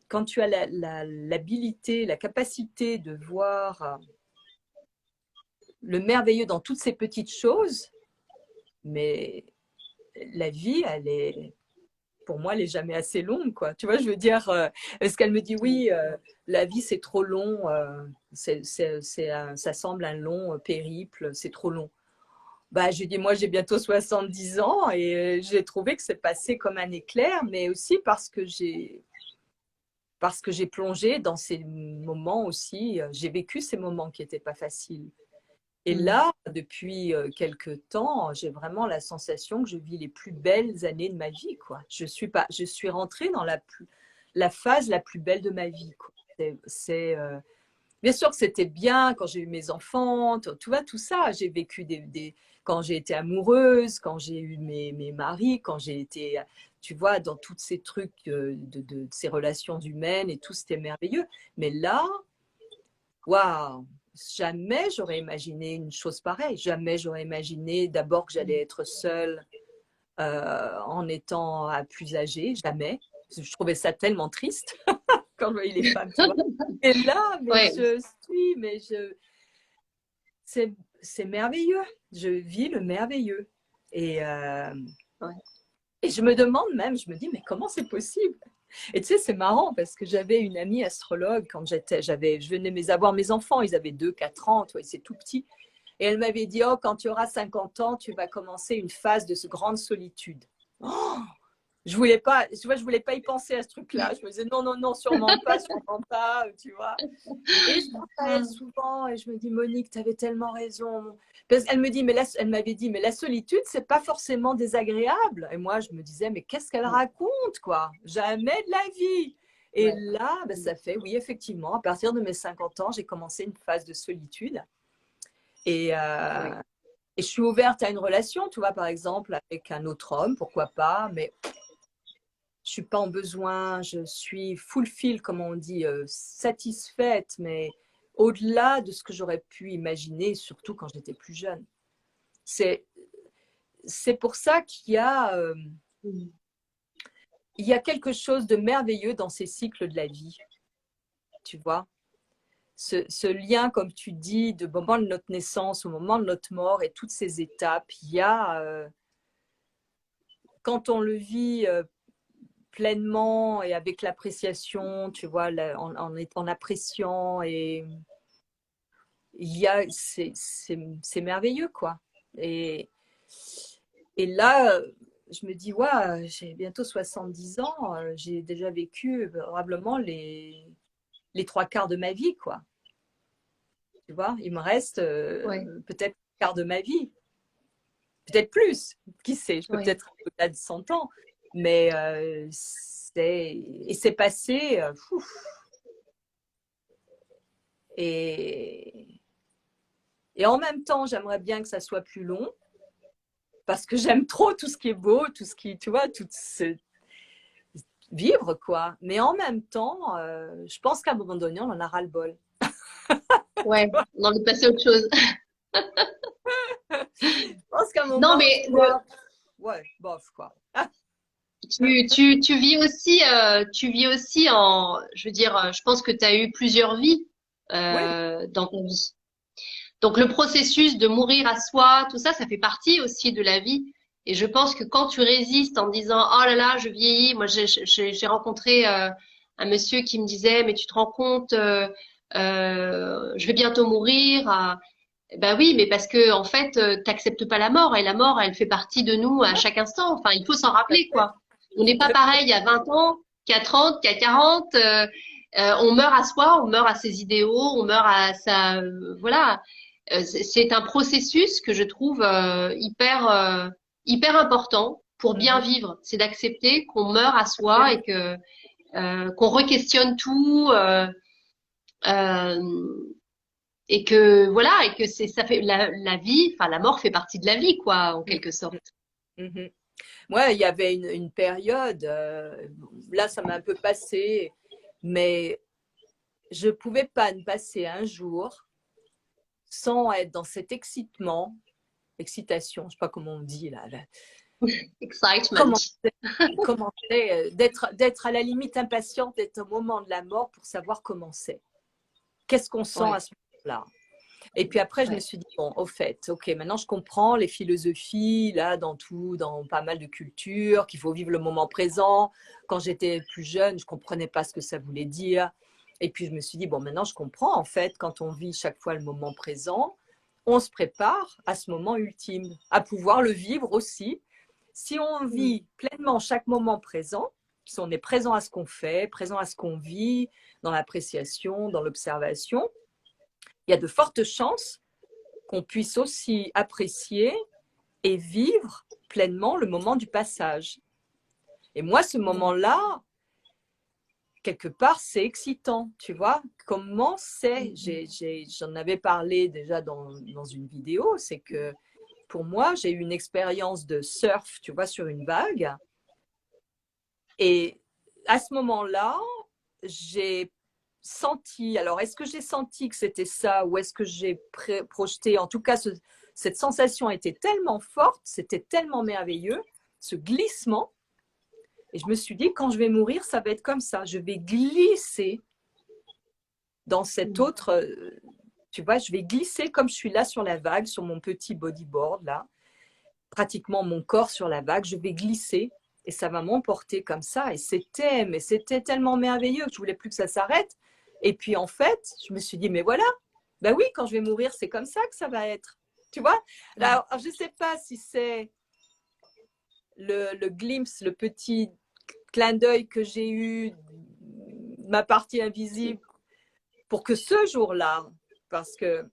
quand tu as l'habilité, la capacité de voir le merveilleux dans toutes ces petites choses, mais la vie, pour moi, elle est jamais assez longue, quoi. Tu vois, je veux dire, parce qu'elle me dit, oui, la vie, c'est trop long, ça semble un long périple, c'est trop long. Bah, je lui dis, moi, j'ai bientôt 70 ans et j'ai trouvé que c'est passé comme un éclair, mais aussi parce que j'ai plongé dans ces moments aussi, j'ai vécu ces moments qui n'étaient pas faciles. Et là, depuis quelques temps, j'ai vraiment la sensation que je vis les plus belles années de ma vie, quoi. Je suis rentrée dans la phase la plus belle de ma vie, quoi. Bien sûr que c'était bien quand j'ai eu mes enfants, tu vois, tout ça. J'ai vécu quand j'ai été amoureuse, quand j'ai eu mes maris, quand j'ai été, tu vois, dans tous ces trucs de ces relations humaines et tout, c'était merveilleux. Mais là, waouh, jamais j'aurais imaginé une chose pareille. Jamais j'aurais imaginé d'abord que j'allais être seule en étant plus âgée. Jamais. Je trouvais ça tellement triste quand je voyais les femmes, tu vois. Et là, Ouais, c'est merveilleux. Je vis le merveilleux. Et, euh, ouais. et je me demande même, je me dis, mais comment c'est possible? Et tu sais, c'est marrant parce que j'avais une amie astrologue quand je venais avoir mes enfants, ils avaient 2, 4 ans, toi, c'est tout petit. Et elle m'avait dit, oh, quand tu auras 50 ans, tu vas commencer une phase de grande solitude. Oh, je voulais pas, tu vois, je voulais pas y penser à ce truc-là. Je me disais, non, non, non, sûrement pas, tu vois. Et je pense à elle souvent et je me dis, Monique, tu avais tellement raison. Parce qu'elle me dit, elle m'avait dit, mais la solitude, c'est pas forcément désagréable. Et moi, je me disais, mais qu'est-ce qu'elle raconte, quoi? Jamais de la vie. Et Ouais. là, ben, ça fait, oui, effectivement, à partir de mes 50 ans, j'ai commencé une phase de solitude. Et, Ouais. et je suis ouverte à une relation, tu vois, par exemple, avec un autre homme, pourquoi pas, mais je suis pas en besoin, je suis fulfill, comme on dit, satisfaite, mais au-delà de ce que j'aurais pu imaginer, surtout quand j'étais plus jeune. C'est, c'est pour ça il y a quelque chose de merveilleux dans ces cycles de la vie, tu vois. Ce lien, comme tu dis, de moment de notre naissance au moment de notre mort et toutes ces étapes, quand on le vit pleinement et avec l'appréciation, tu vois, en appréciant et c'est merveilleux, quoi. Et, et là, je me dis, ouais, j'ai bientôt 70 ans, j'ai déjà vécu probablement les trois quarts de ma vie, quoi. Tu vois, il me reste Ouais. peut-être un quart de ma vie, peut-être plus, qui sait, je peux Ouais. peut-être au-delà de 100 ans, mais c'est passé, et, et en même temps, j'aimerais bien que ça soit plus long, parce que j'aime trop tout ce qui est beau, tout ce qui, tu vois, tout ce vivre, quoi. Mais en même temps, je pense qu'à un moment donné, on en a ras-le-bol. Ouais. On a envie de passer à autre chose. Je pense qu'à un Non, moment, tu mais vois, ouais, bof, quoi. tu vis aussi je veux dire, je pense que tu as eu plusieurs vies Oui, dans ta vie. Donc le processus de mourir à soi, tout ça, ça fait partie aussi de la vie. Et je pense que quand tu résistes en disant oh là là, je vieillis, moi j'ai rencontré un monsieur qui me disait mais tu te rends compte, je vais bientôt mourir. Ben oui, mais parce que en fait, t'acceptes pas la mort et la mort, elle fait partie de nous à chaque instant. Enfin, il faut s'en tout à rappeler fait. quoi. On n'est pas pareil à 20 ans qu'à 30, qu'à 40. On meurt à soi, on meurt à ses idéaux, on meurt à sa voilà. C'est un processus que je trouve hyper important pour bien Mhm. vivre. C'est d'accepter qu'on meurt à soi et que qu'on re-questionne tout euh, et que voilà et que c'est ça fait la vie, enfin la mort fait partie de la vie quoi en Mhm. quelque sorte. Mhm. Ouais, il y avait une période, là ça m'a un peu passé, mais je pouvais pas ne passer un jour sans être dans cet excitement excitation, je sais pas comment on dit là. Excitement. Comment c'est, d'être à la limite impatiente, d'être au moment de la mort pour savoir comment c'est. Qu'est-ce qu'on sent à ce moment-là? Et puis après, je me suis dit, bon, au fait, ok, maintenant je comprends les philosophies, là, dans pas mal de cultures, qu'il faut vivre le moment présent. Quand j'étais plus jeune, je ne comprenais pas ce que ça voulait dire. Et puis je me suis dit, bon, maintenant je comprends, en fait, quand on vit chaque fois le moment présent, on se prépare à ce moment ultime, à pouvoir le vivre aussi. Si on vit pleinement chaque moment présent, si on est présent à ce qu'on fait, présent à ce qu'on vit, dans l'appréciation, dans l'observation, il y a de fortes chances qu'on puisse aussi apprécier et vivre pleinement le moment du passage. Et moi, ce moment-là, quelque part, c'est excitant, tu vois. Comment c'est, j'en avais parlé déjà dans une vidéo, c'est que pour moi, j'ai eu une expérience de surf, tu vois, sur une vague. Et à ce moment-là, j'ai senti, alors est-ce que j'ai senti que c'était ça ou est-ce que j'ai projeté, en tout cas cette sensation était tellement forte, c'était tellement merveilleux, ce glissement, et je me suis dit quand je vais mourir ça va être comme ça, je vais glisser dans cette autre, tu vois, je vais glisser comme je suis là sur la vague, sur mon petit bodyboard là, pratiquement mon corps sur la vague, je vais glisser et ça va m'emporter comme ça, et c'était tellement merveilleux que je voulais plus que ça s'arrête. Et puis en fait, je me suis dit, mais voilà, ben oui, quand je vais mourir, c'est comme ça que ça va être. Tu vois? Alors, je ne sais pas si c'est le glimpse, le petit clin d'œil que j'ai eu, ma partie invisible, pour que ce jour-là, parce que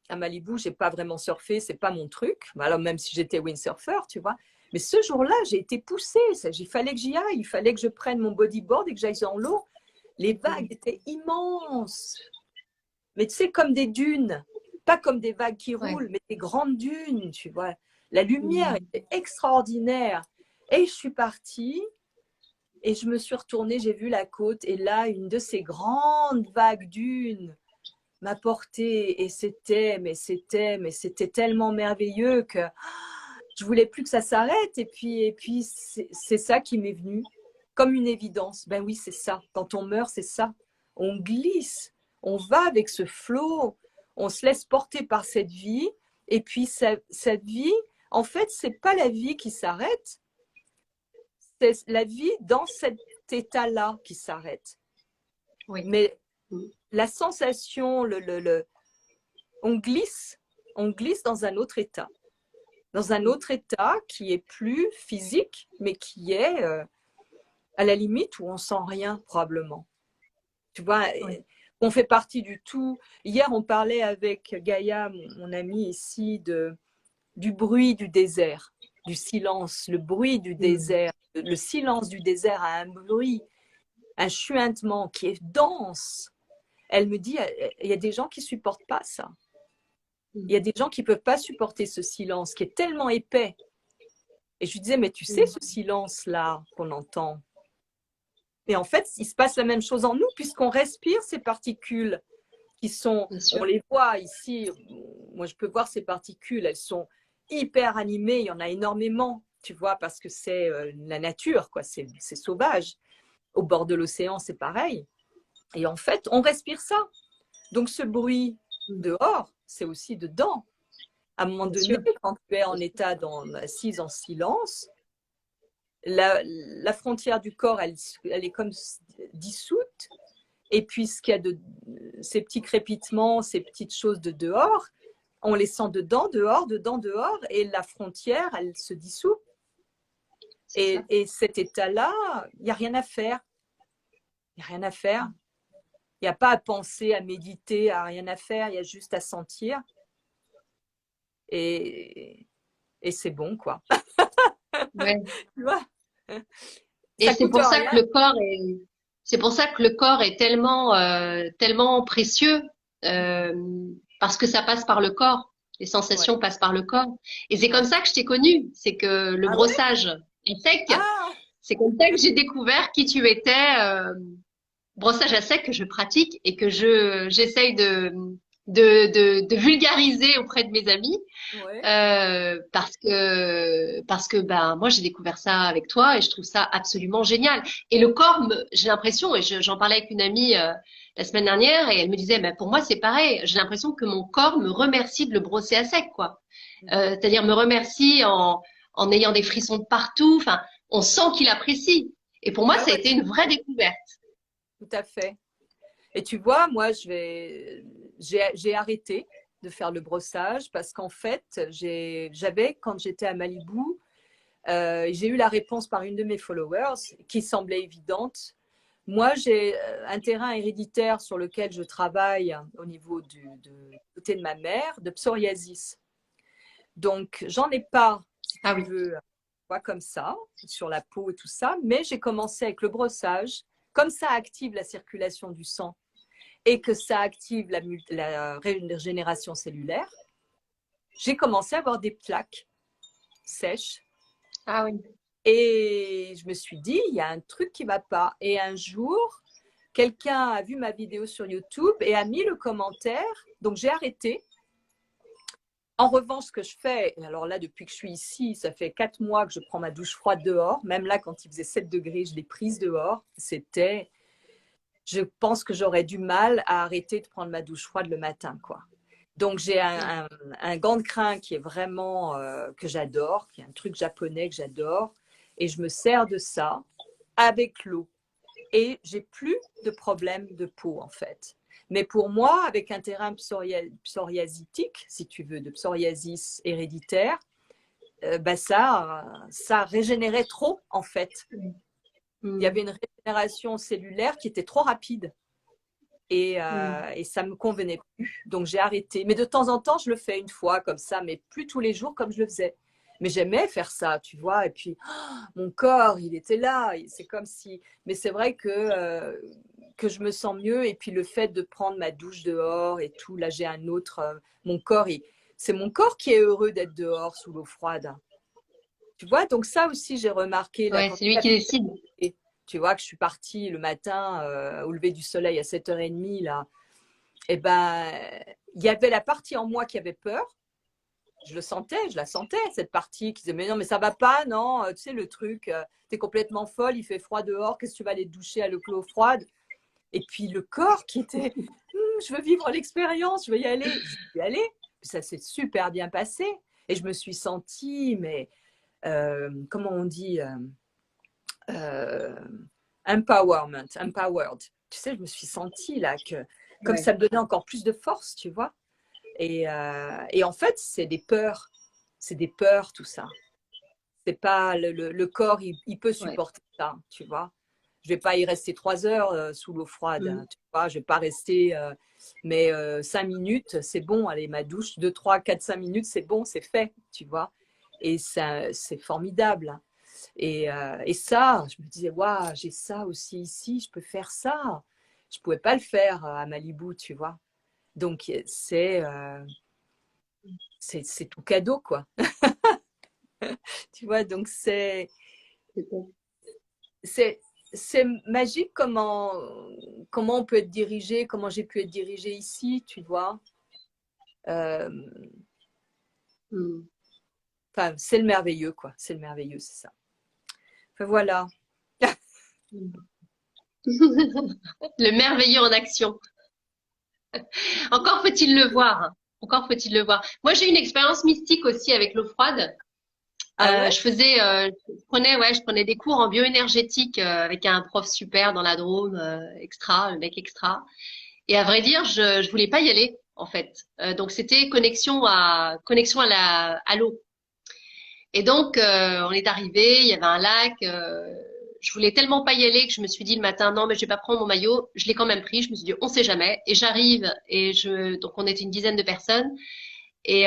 à Malibu, je n'ai pas vraiment surfé, ce n'est pas mon truc, alors même si j'étais windsurfer, tu vois. Mais ce jour-là, j'ai été poussée, il fallait que j'y aille, il fallait que je prenne mon bodyboard et que j'aille dans l'eau. Les vagues étaient immenses. Mais tu sais, comme des dunes, pas comme des vagues qui roulent, mais des grandes dunes, tu vois. La lumière était extraordinaire. Et je suis partie et je me suis retournée, j'ai vu la côte et là, une de ces grandes vagues dunes m'a portée et c'était tellement merveilleux que je voulais plus que ça s'arrête. Et puis c'est ça qui m'est venu comme une évidence. Ben oui, c'est ça. Quand on meurt, c'est ça. On glisse, on va avec ce flot, on se laisse porter par cette vie. Et puis cette vie, en fait, c'est pas la vie qui s'arrête, c'est la vie dans cet état-là qui s'arrête. Oui. Mais la sensation, on glisse dans un autre état. Dans un autre état qui est plus physique, mais qui est à la limite où on sent rien probablement. Tu vois, on fait partie du tout. Hier, on parlait avec Gaïa, mon amie ici, du bruit du désert, du silence, le bruit du désert. Le silence du désert a un bruit, un chuintement qui est dense. Elle me dit, il y a des gens qui ne supportent pas ça. Il y a des gens qui ne peuvent pas supporter ce silence qui est tellement épais. Et je lui disais, mais tu sais, ce silence-là qu'on entend. Et en fait, il se passe la même chose en nous, puisqu'on respire ces particules qui sont, on les voit ici, moi je peux voir ces particules, elles sont hyper animées, il y en a énormément, tu vois, parce que c'est la nature, quoi, c'est sauvage. Au bord de l'océan, c'est pareil. Et en fait, on respire ça. Donc ce bruit dehors, c'est aussi dedans. À un moment donné, quand tu es en état assise en silence, la frontière du corps, elle est comme dissoute. Et puis, ce qu'il y a de ces petits crépitements, ces petites choses de dehors, on les sent dedans, dehors, dedans, dehors, et la frontière, elle se dissout. Et cet état-là, il n'y a rien à faire. Il n'y a rien à faire. Il n'y a pas à penser, à méditer, à rien à faire. Il y a juste à sentir. Et c'est bon, quoi. Ouais. Tu vois, et c'est pour ça que le corps est, c'est pour ça que le corps est tellement, tellement précieux, parce que ça passe par le corps. Les sensations passent par le corps. Et c'est comme ça que je t'ai connue. C'est que le brossage est sec. C'est comme ça que j'ai découvert qui tu étais. Brossage à sec que je pratique et que j'essaye de vulgariser auprès de mes amis. Ouais. Parce que ben moi j'ai découvert ça avec toi et je trouve ça absolument génial. Et le corps, j'ai l'impression, et j'en parlais avec une amie la semaine dernière et elle me disait, mais pour moi c'est pareil. J'ai l'impression que mon corps me remercie de le brosser à sec, quoi. C'est-à-dire me remercie en ayant des frissons de partout. Enfin, on sent qu'il apprécie. Et pour moi, Ouais, ça a ouais, été une vraie découverte. tout à fait. Et tu vois, moi, j'ai arrêté de faire le brossage parce qu'en fait, j'avais, quand j'étais à Malibu, j'ai eu la réponse par une de mes followers qui semblait évidente. Moi, j'ai un terrain héréditaire sur lequel je travaille au niveau du côté de ma mère, de psoriasis. Donc, j'en ai pas, si Ah tu oui. veux, pas comme ça, sur la peau et tout ça, mais j'ai commencé avec le brossage. Comme ça active la circulation du sang et que ça active la régénération cellulaire, j'ai commencé à avoir des plaques sèches. Ah oui. Et je me suis dit, il y a un truc qui ne va pas. Et un jour, quelqu'un a vu ma vidéo sur YouTube et a mis le commentaire. Donc, j'ai arrêté. En revanche, ce que je fais, alors là, depuis que je suis ici, ça fait 4 mois que je prends ma douche froide dehors. Même là, quand il faisait 7 degrés, je l'ai prise dehors. Je pense que j'aurais du mal à arrêter de prendre ma douche froide le matin, quoi. Donc, j'ai un gant de crin qui est vraiment, que j'adore, qui est un truc japonais que j'adore. Et je me sers de ça avec l'eau. Et j'ai plus de problème de peau, en fait. Mais pour moi, avec un terrain psoriasitique, si tu veux, de psoriasis héréditaire, bah ça régénérait trop, en fait. Il y avait une régénération cellulaire qui était trop rapide. Et ça me convenait plus. Donc j'ai arrêté. Mais de temps en temps, je le fais une fois comme ça, mais plus tous les jours comme je le faisais. Mais j'aimais faire ça, tu vois. Et puis, mon corps, il était là. C'est comme si. Mais c'est vrai que je me sens mieux. Et puis, le fait de prendre ma douche dehors et tout, là, j'ai un autre. Mon corps, c'est mon corps qui est heureux d'être dehors sous l'eau froide. Tu vois, donc ça aussi, j'ai remarqué là, Ouais, quand c'est lui qui décide. tu vois que je suis partie le matin au lever du soleil à 7h30 là, et ben il y avait la partie en moi qui avait peur. Je le sentais, je la sentais, cette partie qui disait mais non, mais ça va pas, non, tu sais le truc, t'es complètement folle, il fait froid dehors, qu'est-ce que tu vas aller te doucher à l'eau froide? Et puis le corps qui était je veux vivre l'expérience, je veux y aller, je suis allée, ça s'est super bien passé et je me suis sentie, mais comment on dit, euh, empowered. Tu sais, je me suis sentie là que comme Ouais. ça me donnait encore plus de force, tu vois. Et en fait, c'est des peurs tout ça. C'est pas le corps, il peut Ouais. supporter ça, tu vois. Je vais pas y rester 3 heures sous l'eau froide, Mm. hein, tu vois. Je vais pas rester, mais 5 minutes, c'est bon. Allez, ma douche, 2, 3, 4, 5 minutes, c'est bon, c'est fait, tu vois. Et ça, c'est formidable. Et ça, je me disais, waouh, j'ai ça aussi ici, je peux faire ça. Je ne pouvais pas le faire à Malibu, tu vois. Donc, c'est tout cadeau, quoi. Tu vois, donc c'est, c'est magique comment on peut être dirigé, comment j'ai pu être dirigée ici, tu vois. Euh, Mm. Enfin, c'est le merveilleux, quoi. C'est le merveilleux, c'est ça. Enfin, voilà. Mm. Le merveilleux en action. Encore faut-il le voir, hein. Encore faut-il le voir. Moi, j'ai eu une expérience mystique aussi avec l'eau froide. Ah ouais? Je prenais des cours en bioénergétique avec un prof super dans la Drôme, extra, le mec extra. Et à vrai dire, je voulais pas y aller en fait. Donc c'était connexion à l'eau. Et donc on est arrivé, il y avait un lac. Je voulais tellement pas y aller que je me suis dit le matin non mais je vais pas prendre mon maillot. Je l'ai quand même pris. Je me suis dit on sait jamais. Et j'arrive donc on était une dizaine de personnes. Et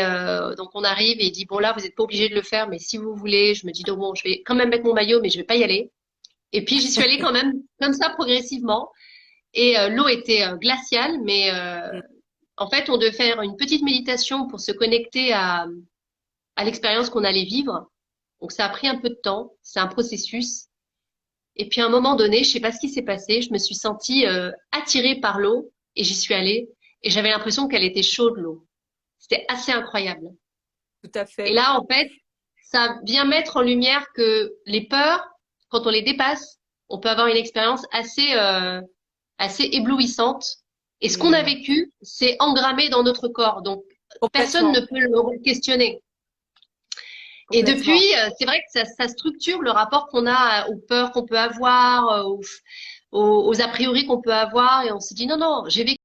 donc on arrive et il dit bon là vous n'êtes pas obligé de le faire mais si vous voulez je me dis donc bon je vais quand même mettre mon maillot mais je vais pas y aller et puis j'y suis allée quand même comme ça progressivement et l'eau était glaciale mais en fait on devait faire une petite méditation pour se connecter à l'expérience qu'on allait vivre donc ça a pris un peu de temps c'est un processus et puis à un moment donné je sais pas ce qui s'est passé je me suis sentie attirée par l'eau et j'y suis allée et j'avais l'impression qu'elle était chaude, l'eau. C'était assez incroyable. tout à Et fait. là, en fait, ça vient mettre en lumière que les peurs, quand on les dépasse, on peut avoir une expérience assez éblouissante. Et ce qu'on a Hmm, vécu, c'est engrammé dans notre corps. Donc, personne ne complètement, peut le questionner. Et depuis, complètement. c'est vrai que ça structure le rapport qu'on a aux peurs qu'on peut avoir, aux a priori qu'on peut avoir. Et on se dit, non, non, j'ai vécu